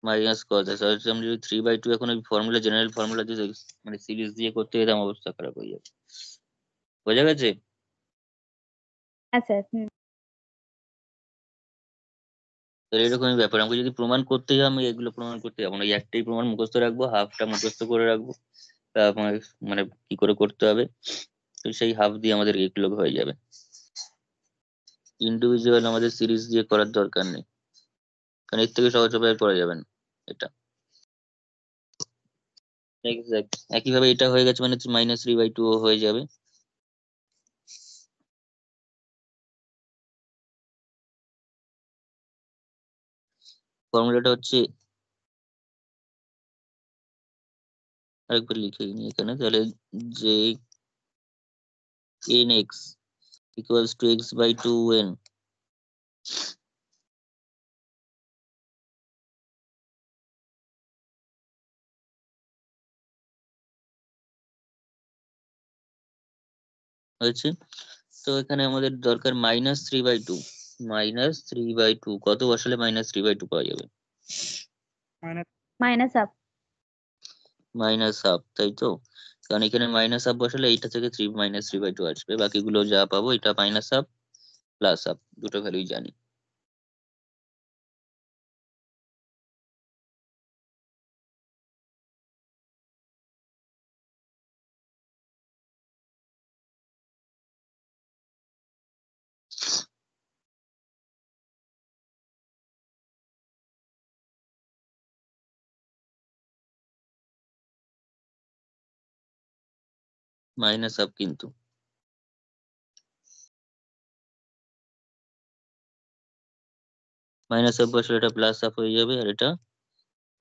minus cos x. আমি যদি 3/2 এখন ওই ফর্মুলা, জেনারেল ফর্মুলা দিয়ে মানে সিরিজ দিয়ে করতে যেতাম, অবস্থা খারাপ হয়ে যাবে। বোঝা গেছে? হ্যাঁ স্যার। হুম। তাহলে এরকমই ব্যাপার, আমাকে যদি প্রমাণ করতে যাই, আমি এগুলো প্রমাণ করতে যাবো না, এই একটাই প্রমাণ মুখস্থ রাখবো, হাফটা মুখস্থ করে রাখবো, আমার মানে কি করে করতে হবে, তো সেই হাফ দিয়ে আমাদের এগুলো হয়ে যাবে, ইন্ডিভিজুয়াল আমাদের সিরিজ দিয়ে করার দরকার নেই, কারণ এর থেকে সহজ উপায় করা যাবে না এটা। এক্সাক্ট একইভাবে এটা হয়ে গেছে মানে -3/2 হয়ে যাবে। ফর্মুলাটা হচ্ছে, আরেকবার লিখে নিই এখানে, তাহলে যে nx ইকুয়ালস টু x/2n, হয়েছে। তো এখানে আমাদের দরকার -3/2, -3/2 কত বসালে -3/2 পাওয়া যাবে, মাইনাস হাফ। -½ তাই তো, কারণ এখানে -½ বসালে এইটা থেকে -3/2 আসবে, বাকিগুলো যা পাবো, এটা -½ +½ দুটো ভ্যালুই জানি। মাইনাস হাফ, কিন্তু মাইনাস হাফ বসলে এটা প্লাস হাফ হয়ে যাবে, আর এটা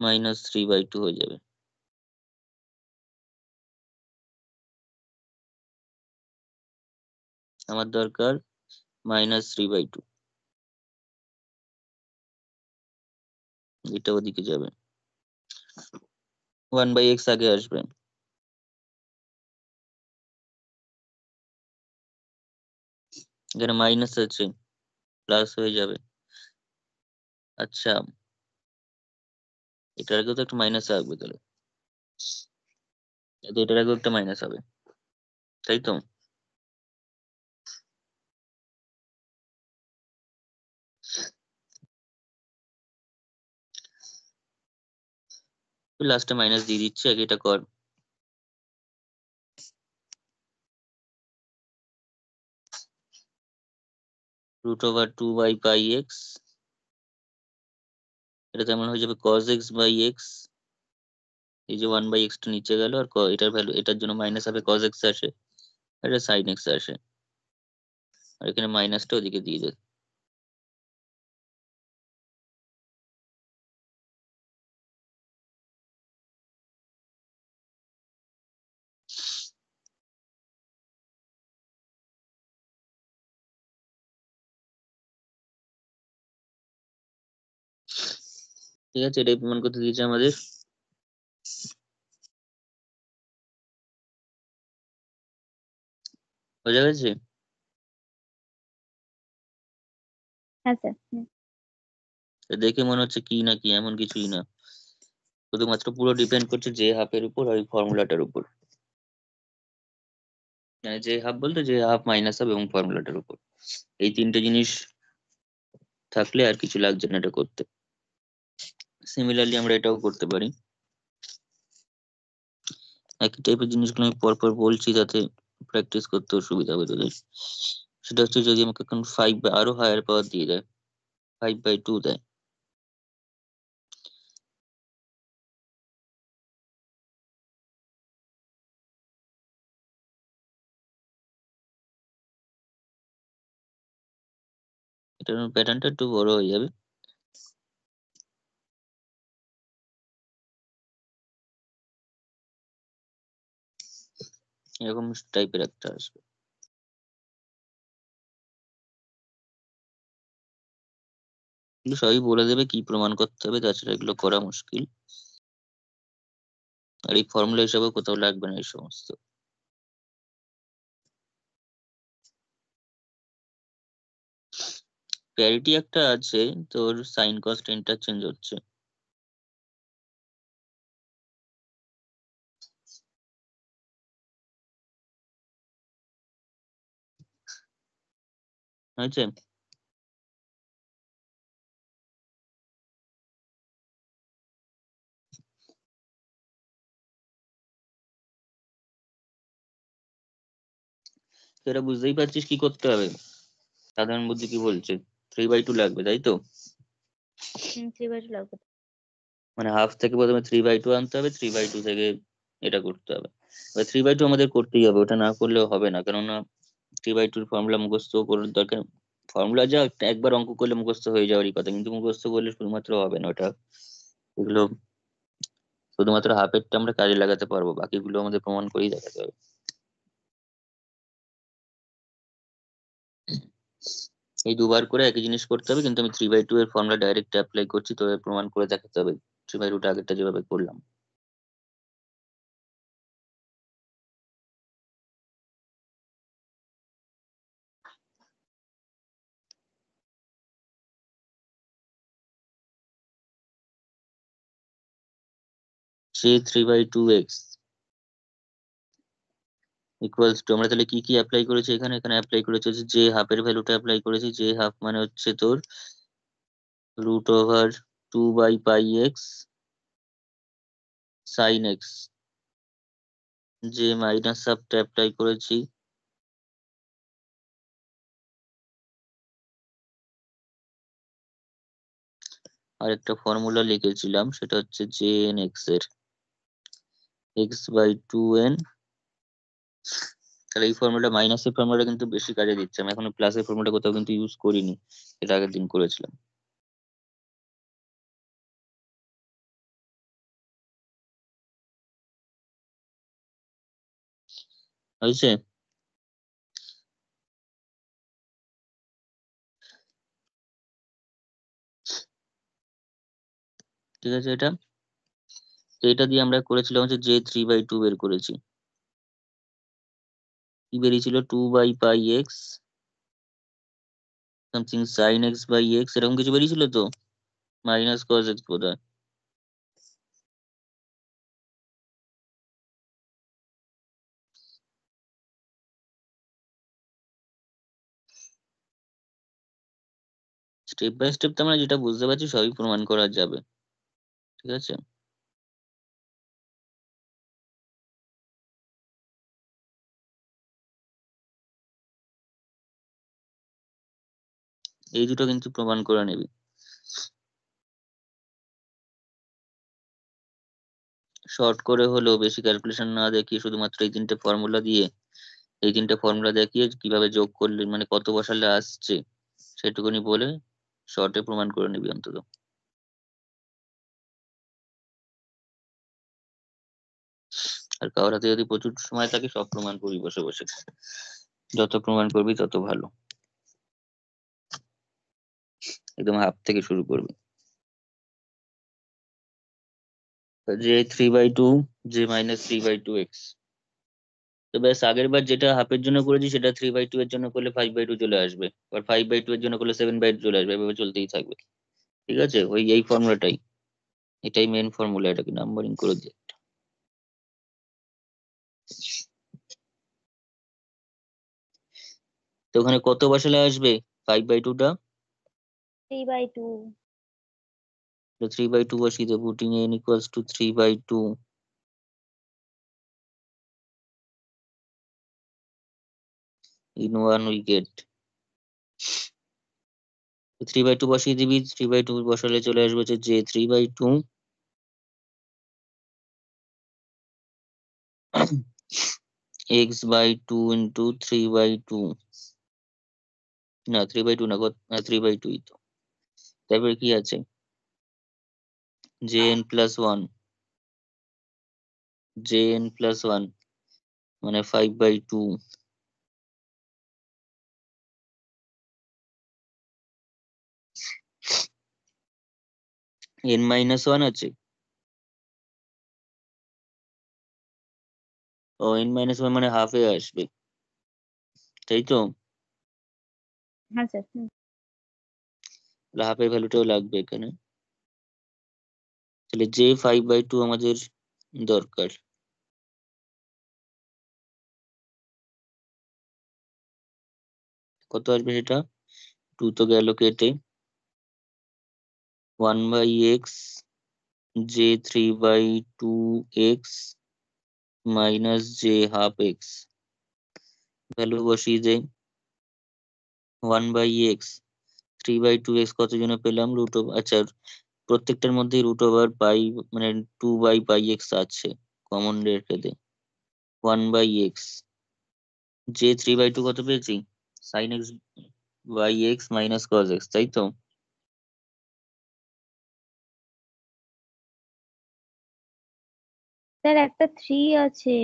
-3/2 হয়ে যাবে। আমার দরকার -3/2, এটা ওদিকে যাবে, 1/x আগে আসবে। এখানে মাইনাস আছে, প্লাস হয়ে যাবে। আচ্ছা, এটার আগেও তো একটা মাইনাস আসবে, তাহলে এটার আগেও একটা মাইনাস হবে, তাই তো? লাস্টে মাইনাস দিয়ে দিচ্ছি, আগে এটা কর। √2/πx, এটা তেমন হয়ে যাবে cos x/x। এই যে 1/x টা নিচে গেল, আর এটার ভ্যালু, এটার জন্য মাইনাস হবে cos x আসে, আর এটা sin x আসে, আর এখানে মাইনাসটা ওদিকে দিয়ে দেয়। ঠিক আছে, এটাই প্রমাণ করতে দিয়েছে আমাদের। বোঝা গেছে? হ্যাঁ স্যার। তো দেখে মনে হচ্ছে কি না কি, এমন কিছুই না, শুধুমাত্র পুরো ডিপেন্ড করছে যে হাফের উপর আর ওই ফর্মুলাটার উপর। মানে যে হাফ বলতে যে হাফ, মাইনাস হাফ এবং ফর্মুলাটার উপর, এই তিনটে জিনিস থাকলে আর কিছু লাগছে না এটা করতে। সিমিলারলি আমরা এটাও করতে পারি। একই টাইপের জিনিসগুলো আমি পরপর বলছি যাতে প্র্যাকটিস করতেও সুবিধা হবে তোদের। সেটা হচ্ছে, যদি আমাকে এখন 5 বা আরো হায়ার পাওয়ার দিয়ে দেয়, 5/2 দেয়, এটার প্যাটার্নটা একটু বড় হয়ে যাবে। এরকম টাইপের একটা আসবে। কিন্তু সবই বলে দেবে কি প্রমাণ করতে হবে, তাছাড়া এগুলো করা মুশকিল। আর এই ফর্মুলা হিসাবে কোথাও লাগবে না এই সমস্ত। প্যারিটি একটা আছে, তোর সাইন কস্ট ইন্টারচেঞ্জ হচ্ছে। হয়েছে? সেটা বুঝতেই পারছিস কি করতে হবে। সাধারণ বুদ্ধি কি বলছে, 3/2 লাগবে, তাই তো? 3/2 লাগবে। মানে হাফ থেকে প্রথমে 3/2 আনতে হবে, 3/2 থেকে এটা করতে হবে। এবার 3/2 আমাদের করতেই হবে, ওটা না করলেও হবে না, কেননা 3/2 ফর্মুলা মুখস্থ করার দরকার। ফর্মুলা যা একবার অঙ্ক করলে মুখস্থ হয়ে যাওয়ারই কথা, কিন্তু মুখস্থ করলে শুধুমাত্র হবে না ওটা। এগুলো শুধুমাত্র হাফেরটা আমরা কাজে লাগাতে পারবো, বাকিগুলো আমাদের প্রমাণ করেই দেখাতে হবে। এই দুবার করে একই জিনিস করতে হবে, কিন্তু আমি 3/2 এর ফর্মুলা ডাইরেক্ট অ্যাপ্লাই করছি, তো এর প্রমাণ করে দেখাতে হবে 3/2 আগেরটা যেভাবে করলাম। সে 3/2x ইকুয়ালস টু, আমরা তাহলে কি কি অ্যাপ্লাই করেছি এখানে? এখানে অ্যাপ্লাই করেছি হচ্ছে যে হাফের ভ্যালুটা অ্যাপ্লাই করেছি, যে হাফ মানে হচ্ছে তোর √2/πx sin x। যে মাইনাস হাফটা অ্যাপ্লাই করেছি, আর একটা ফর্মুলা লিখেছিলাম, সেটা হচ্ছে jn x এর x/2n তাহলে এই ফর্মুলা মাইনাসের ফর্মুলা কিন্তু বেশি কাজে দিচ্ছে, আমি এখনো প্লাসের ফর্মুলা কোথাও কিন্তু ইউজ করিনি, এটা আগের দিন করেছিলাম। হয়েছে? ঠিক আছে, এটা দিয়ে আমরা করেছিলাম হচ্ছে J3/2 বের করেছি। কি বেরিয়েছিল? 2/πx সামথিং sin x/x এরকম কিছু বেরিয়েছিল তো, মাইনাস cos x বোধহয়। স্টেপ বাই স্টেপ তো আমরা যেটা বুঝতে পারছি সবই প্রমাণ করা যাবে। ঠিক আছে, এই দুটো কিন্তু প্রমাণ করে নিবি। শর্ট করে হলেও বেশি ক্যালকুলেশন না দেখিয়ে শুধুমাত্র এই তিনটে ফর্মুলা দেখিয়ে কিভাবে যোগ করলে মানে কত বসালে আসছে সেটুকুনি বলে শর্টে প্রমাণ করে নিবি অন্তত। আর কারোর হাতে যদি প্রচুর সময় থাকে সব প্রমাণ করবি বসে বসে, যত প্রমাণ করবি তত ভালো, একদম হাফ থেকে শুরু করবি। J3/2, J-3/2x। তো ব্যাস, আগের বার যেটা হাফের জন্য করেছি সেটা 3/2 এর জন্য করলে 5/2 চলে আসবে, আর 5/2 এর জন্য করলে 7/2 চলে আসবে, এভাবে চলতেই থাকবে। ঠিক আছে, এই ফর্মুলাটাই, এটাই মেন ফর্মুলা, এটাকে নাম্বারিং করে দিয়ে। তো ওখানে কত বসালে আসবে 5/2টা? 3/2। 3/2 বসিয়ে দেবো, putting n equals to 3/2 in 1 we get 3/2 বসিয়ে দিবি, 3/2 বসালে চলে আসবে হচ্ছে J3/2 x/2 ইন্টু 3/2, না 3/2 না, 3/2 তো। তারপরে কি আছে? Jn+1, Jn+1 মানে 5/2 n-1 আছে। ও n-1 মানে হাফে আসবে, তাই তো? হ্যাঁ স্যার। হাফের ভ্যালুটাও লাগবে এখানে, তাহলে J5/2 আমাদের দরকার। কত আসবে সেটা? 2 তো গেল কেটে, 1/x J3/2x minus J12x, value বসিয়ে দেয়। 1/x 3/2x কত জন্য পেলাম? রুট ওভার, আচ্ছা প্রত্যেকটার মধ্যেই √π মানে 2/πx আছে, কমন রেখে দে। 1/x J3/2 কত পেয়েছি? sin x/x minus cos x, তাই তো? স্যার একটা 3 আছে,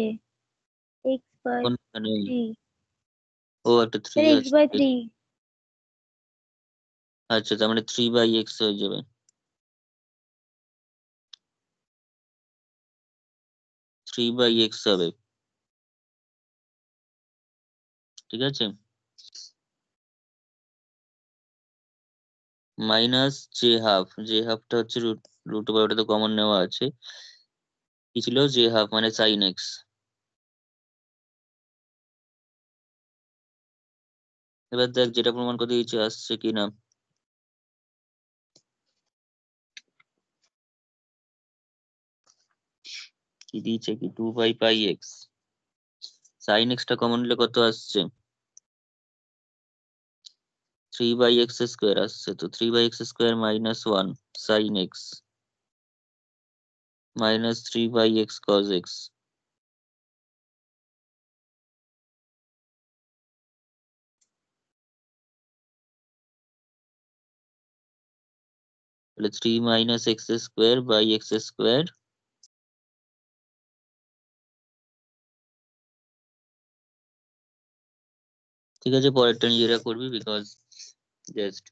এক্স বাই কোনখানে? 3। ও একটা 3 স্যার এক্স আছে। বাই 3। আচ্ছা, তার মানে 3/x হয়ে যাবে, 3/x হবে। ঠিক আছে, মাইনাস J হাফটা হচ্ছে √, ওটা তো কমন নেওয়া আছে। কি ছিল? J হাফ মানে sin x। এবার দেখ যেটা প্রমাণ করতে দিচ্ছে আসছে কিনা। কি দিয়েছে? কি 2/πx, sin x টা কমন নিলে কত আসছে? 3/x² আসছে, তো 3/x² -1 sin x minus 3/x cos x। তাহলে 3 minus x square by x square. ঠিক আছে, পরেরটা নিজেরা করবি, বিকজ জাস্ট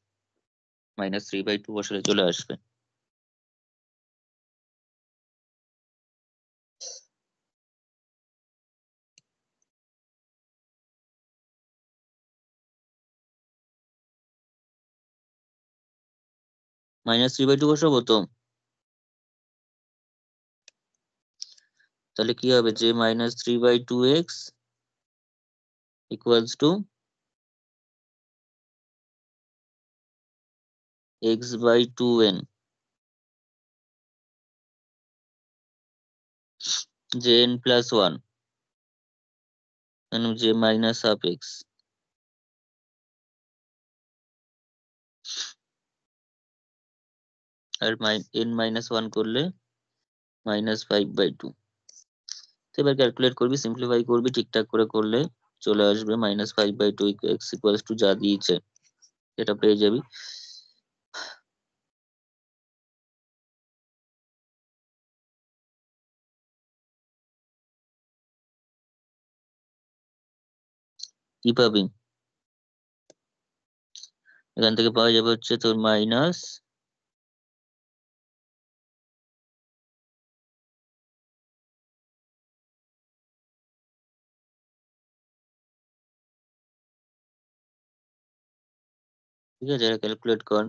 -3/2 বসালে চলে আসবে। -3/2 বসাবো তো, তাহলে কি হবে, যে -3/2x ইকুয়ালস টু x/2n, যে n+1, যে মাইনাস হাফ এক্স, আর n-1 করলে -5/2। তো এবার ক্যালকুলেট করবি, সিম্পলিফাই করবি, ঠিকঠাক করে করলে চলে আসবে -5/2 এক্স ইকুয়ালস টু যা দিয়েছে এটা পেয়ে যাবি। কি পাবি, এখান থেকে পাওয়া যাবে হচ্ছে তোর মাইনাস ঠিক আছে, ক্যালকুলেট কর,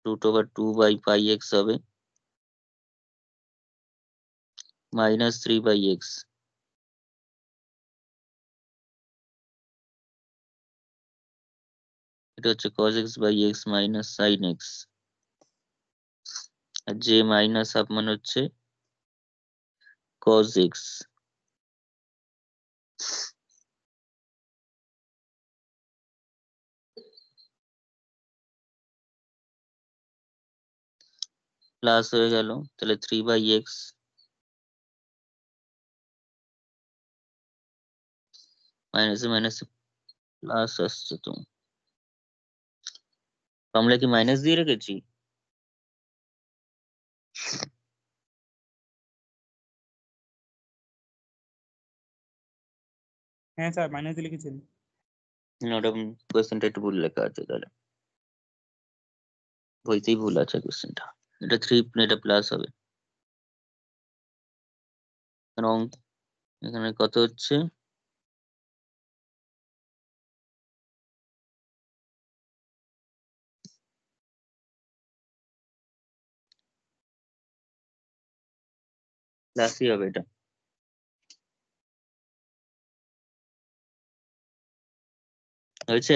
√2/πx হবে -3/x, এটা হচ্ছে cos x/x minus sin x, আর যে মাইনাস হাফ মানে হচ্ছে cos x। প্লাস হয়ে গেল, তাহলে 3/x মাইনাসে মাইনাসে প্লাস আসছে। তো আমরা কি মাইনাস দিয়ে রেখেছি? হ্যাঁ স্যার, মাইনাস দিয়ে লিখেছেন। না, ওটা কোয়েশ্চেনটা একটু ভুল লেখা আছে, তাহলে বইতেই ভুল আছে কোয়েশ্চেনটা। এটা 3, এটা প্লাস হবে, কারণ এখানে কত হচ্ছে, প্লাসই হবে এটা, হয়েছে?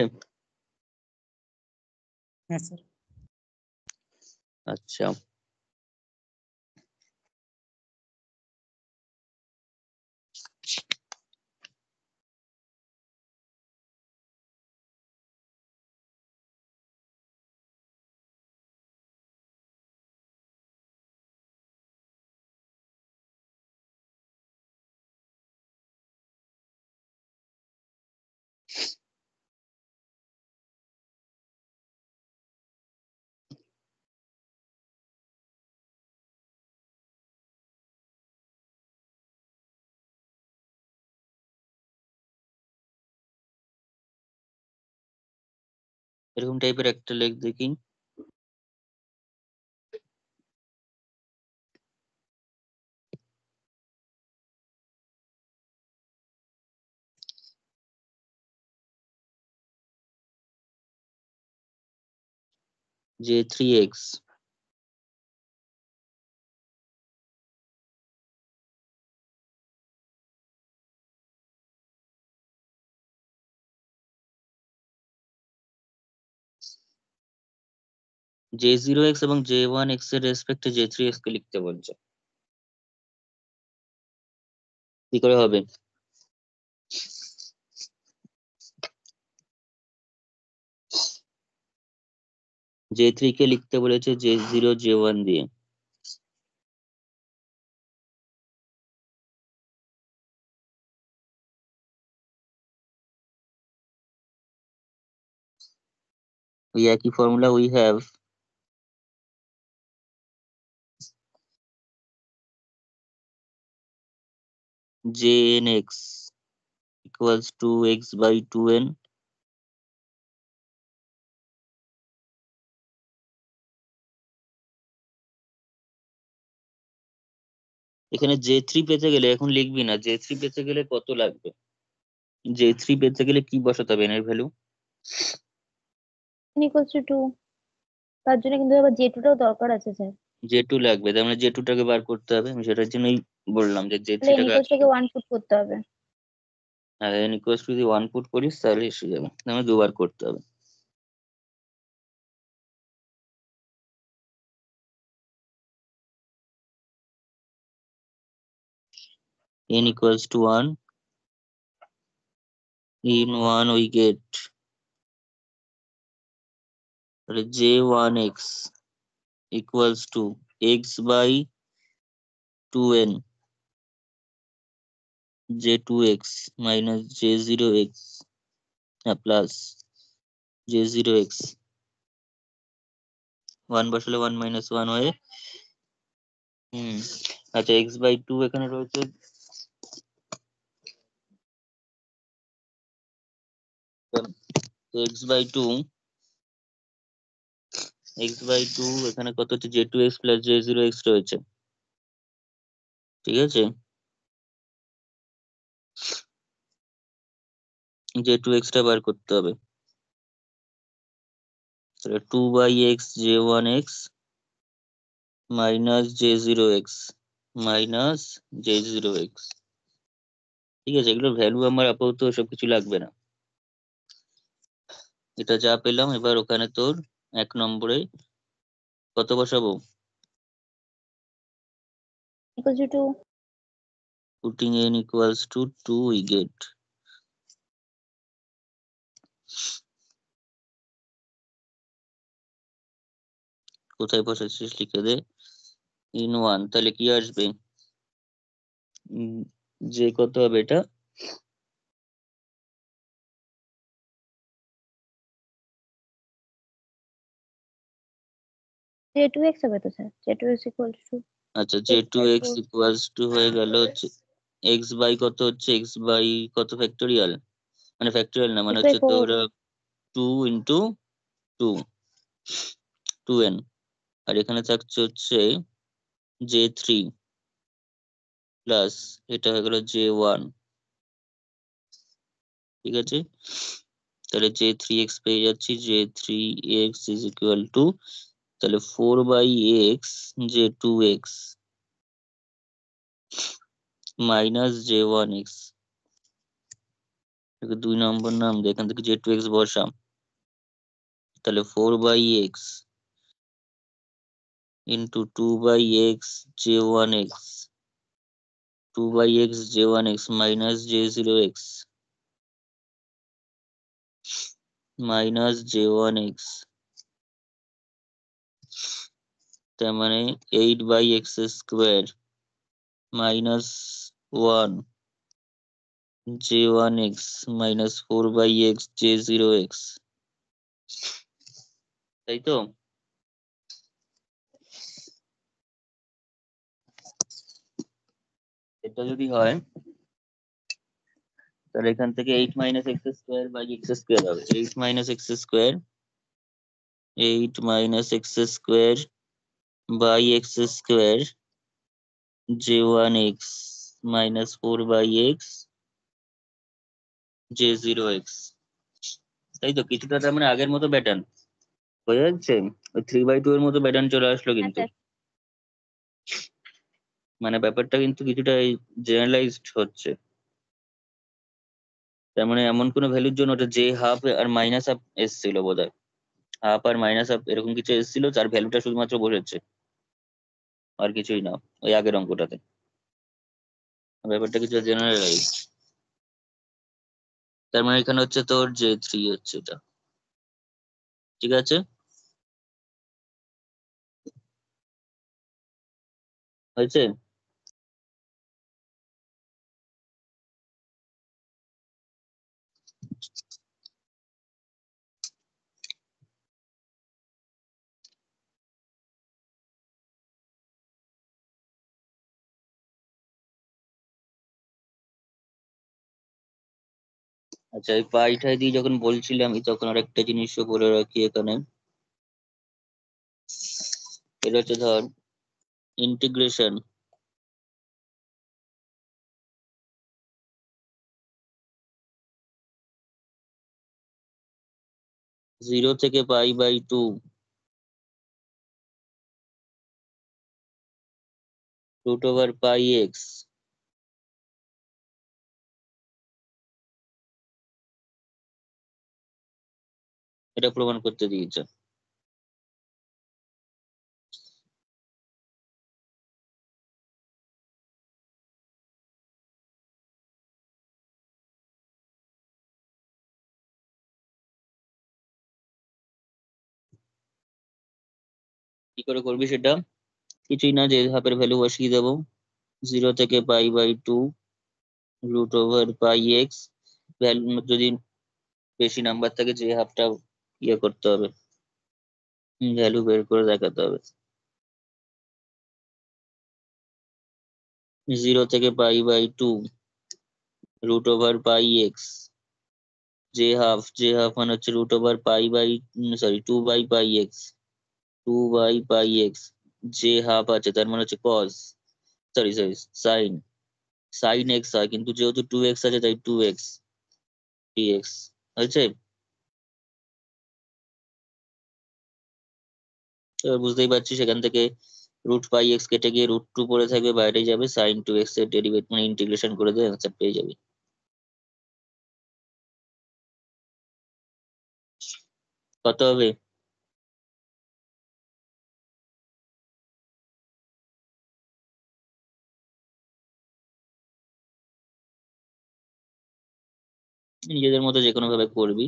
হ্যাঁ স্যার। আচ্ছা, এরকম টাইপের একটা লেখ দেখি। যে 3x J0x এবং J1x এর রেসপেক্টে J3x কে লিখতে বলছে, কি করে হবে? J3 কে লিখতে বলেছে J0 J1 দিয়ে, ওই একই formula we have jnx equals to x by 2n এখানে J3 পেতে গেলে এখন লিখবি না, J3 পেতে গেলে কত লাগবে? J3 পেতে গেলে কি বসাতে হবে n এর ভ্যালু? n equals to 2, তার জন্য কিন্তু আবার J2 টাও দরকার আছে স্যার। J2 লাগবে, তার মানে J2 টাকে বার করতে হবে। আমি সেটার জন্যই বললাম যে J3 তাহলে n টাকে equals to 1 পুট করতে হবে। আর n ইকুয়ালস টু যদি 1 পুট করিস তাহলে এসে যাবে, তার মানে দুবার করতে হবে। n equals to 1, in 1 we get j1x equals to x by 2n j2x minus j0x plus j0x 1 বসালে 1 minus 1 হয়ে আচ্ছা x by 2 এখানে রয়েছে, x by 2 এখানে কত হচ্ছে j2x plus j0x রয়েছে, ঠিক আছে? j2x টা বার করতে হবে, তাহলে 2 by x j1x minus j0x minus j0x, ঠিক আছে? এগুলোর ভ্যালু আমার আপাতত সব কিছু লাগবে না। এটা যা পেলাম, এবার ওখানে তোর 1 নম্বরে কত বসাবো? equals to 2, putting n equals to 2 we get কোথায় বসাচ্ছিস লিখে দে, in 1, তাহলে কি আসবে? যে কত হবে এটা? J2x হবে তো স্যার, J2x equals to আচ্ছা x by j2x 4, equals to হয়ে গেল হচ্ছে x by কত হচ্ছে, x by কত ফ্যাক্টোরিয়াল, মানে ফ্যাক্টোরিয়াল না, মানে x by হচ্ছে 4, তোর 2 into 2 2n, আর এখানে থাকছে হচ্ছে j3 প্লাস এটা হয়ে গেল j1, ঠিক আছে? তাহলে j3x পেয়ে যাচ্ছি, j3x is equal to তাহলে 4 by x j2x minus j1x, 2 নম্বর নাম দিয়ে এখান থেকে j2x বসাম, তাহলে 4 by x into 2 by x j1x 2 by x j1x minus j0x minus j1x, তার মানে 8 by x square minus 1 j1x minus 4 by x j0x, তাই তো? এটা যদি হয় তাহলে এখান থেকে 8 minus x square by x square হবে, 8 minus x square 8 minus x square by x square j1x minus 4 by x j0x, তাই তো? কিছুটা তার মানে আগের মতো প্যাটার্ন বোঝা যাচ্ছে, ওই 3/2 এর মতো প্যাটার্ন চলে আসলো হ্যাঁ কিন্তু, স্যার। মানে ব্যাপারটা কিন্তু কিছুটা জেনারেলাইজড হচ্ছে। তার মানে এমন কোনো ভ্যালুর জন্য ওটা যে হাফ আর মাইনাস হাফ এসছিল বোধহয়, হাফ আর মাইনাস হাফ এরকম কিছু এসছিল, তার ভ্যালুটা শুধুমাত্র বসেছে, আর কিছুই না ওই আগের অঙ্কটাতে। ব্যাপারটা কিছু জেনারেলাইজ, তার মানে এখানে হচ্ছে তোর j3 হচ্ছে এটা, ঠিক আছে? হয়েছে? আচ্ছা, এই পাইঠাই দিয়ে যখন বলছিলাম আমি তখন আরেকটা জিনিসও বলে রাখি এখানে। এটা হচ্ছে ধর ইন্টিগ্রেশন। জিরো থেকে π/2 √πx, এটা প্রমাণ করতে দিয়েছে। কি করে করবি সেটা? কিছুই না, যে হাফের ভ্যালু বসিয়ে দেবো। 0 থেকে π/2 √πx, ভ্যালু যদি বেশি নাম্বার থাকে যে হাফটা ইয়ে করতে হবে, ভ্যালু বের করে দেখাতে হবে। 0 থেকে π/2 √πx, যে হাফ মানে হচ্ছে √π/2/πx, 2/πx, যে হাফ আছে তার মানে হচ্ছে cos, sorry sorry, sine, sine x হয়, কিন্তু যেহেতু 2x আছে তাই 2x dx হয়েছে। এবার বুঝতেই পারছি সেখান থেকে √πx কেটে গিয়ে √2 পড়ে থাকবে, বাইরে যাবে, সাইন 2x এর ডেরিভেট মানে ইন্টিগ্রেশন করে দিয়ে অ্যান্সার পেয়ে যাবে। কত হবে? নিজেদের মতো যে কোনো ভাবে করবি।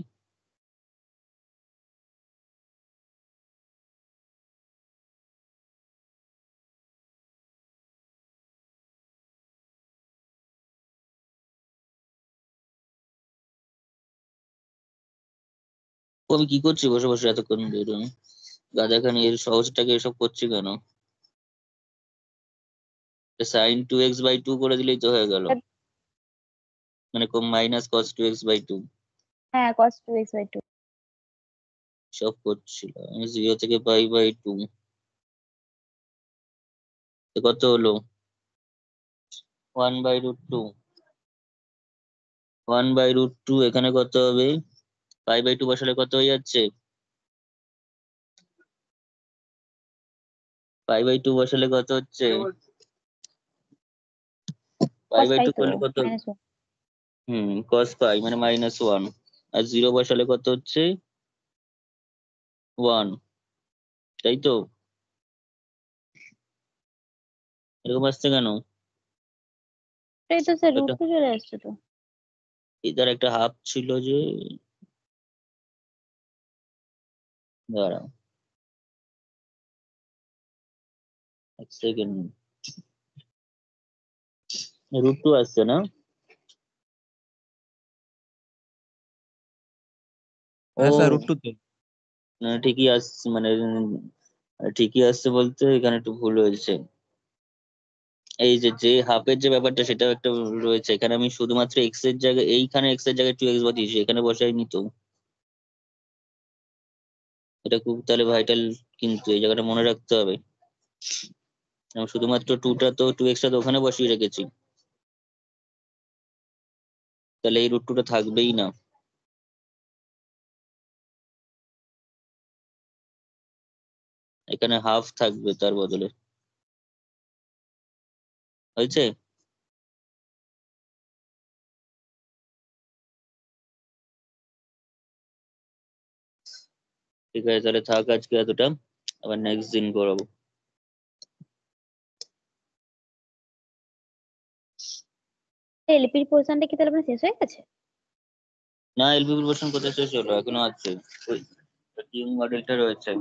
ও আমি কি করছি বসে বসে এতক্ষণ ধরে? গাদাখানি এর সহজটাকে এসব করছি কেন? sin 2x/2 করে দিলেই তো হয়ে গেল, মানে -cos 2x/2। হ্যাঁ cos 2x/2। সব করছিলাম আমি 0 থেকে π/2, কত হলো? 1/√2, 1/√2, এখানে কত হবে? π/2 বসালে কত হয়ে যাচ্ছে? π/2 বসালে কত হচ্ছে? cos π/2 পাই তো করলে কত? -1। cos π মানে -1, আর 0 বসালে কত হচ্ছে? 1, তাই তো? এরকম আসছে কেন? এই তো স্যার এটা √2 চলে আসছে তো। এটার একটা হাফ ছিল যে, দাঁড়া এক সেকেন্ড, √2 আসছে না? হ্যাঁ স্যার ও, √2 তো। ঠিকই আসছে, মানে ঠিকই আসছে বলতে এখানে একটু ভুল হয়েছে। এই যে যে হাফের যে ব্যাপারটা সেটাও একটা রয়েছে এখানে, আমি শুধুমাত্র এক্স এর জায়গায়, এইখানে এক্স এর জায়গায় 2x বসিয়েছি, এখানে বসাইনি তো। এটা খুব তাহলে ভাইটাল, কিন্তু এই জায়গাটা মনে রাখতে হবে। আমি শুধুমাত্র 2x টা তো ওখানে বসিয়ে রেখেছি, তাহলে এই √2টা থাকবেই না, এখানে হাফ থাকবে তার বদলে। হয়েছে? ঠিক আছে, তাহলে থাক আজকে এতটা, আবার নেক্সট দিন করাবো। এলপির পোর্শনটা কি তাহলে আপনার শেষ হয়ে গেছে? না, এলপি পোর্শন কোথায় শেষ হলো, এখনো আছে, ওই মডেলটা রয়েছে।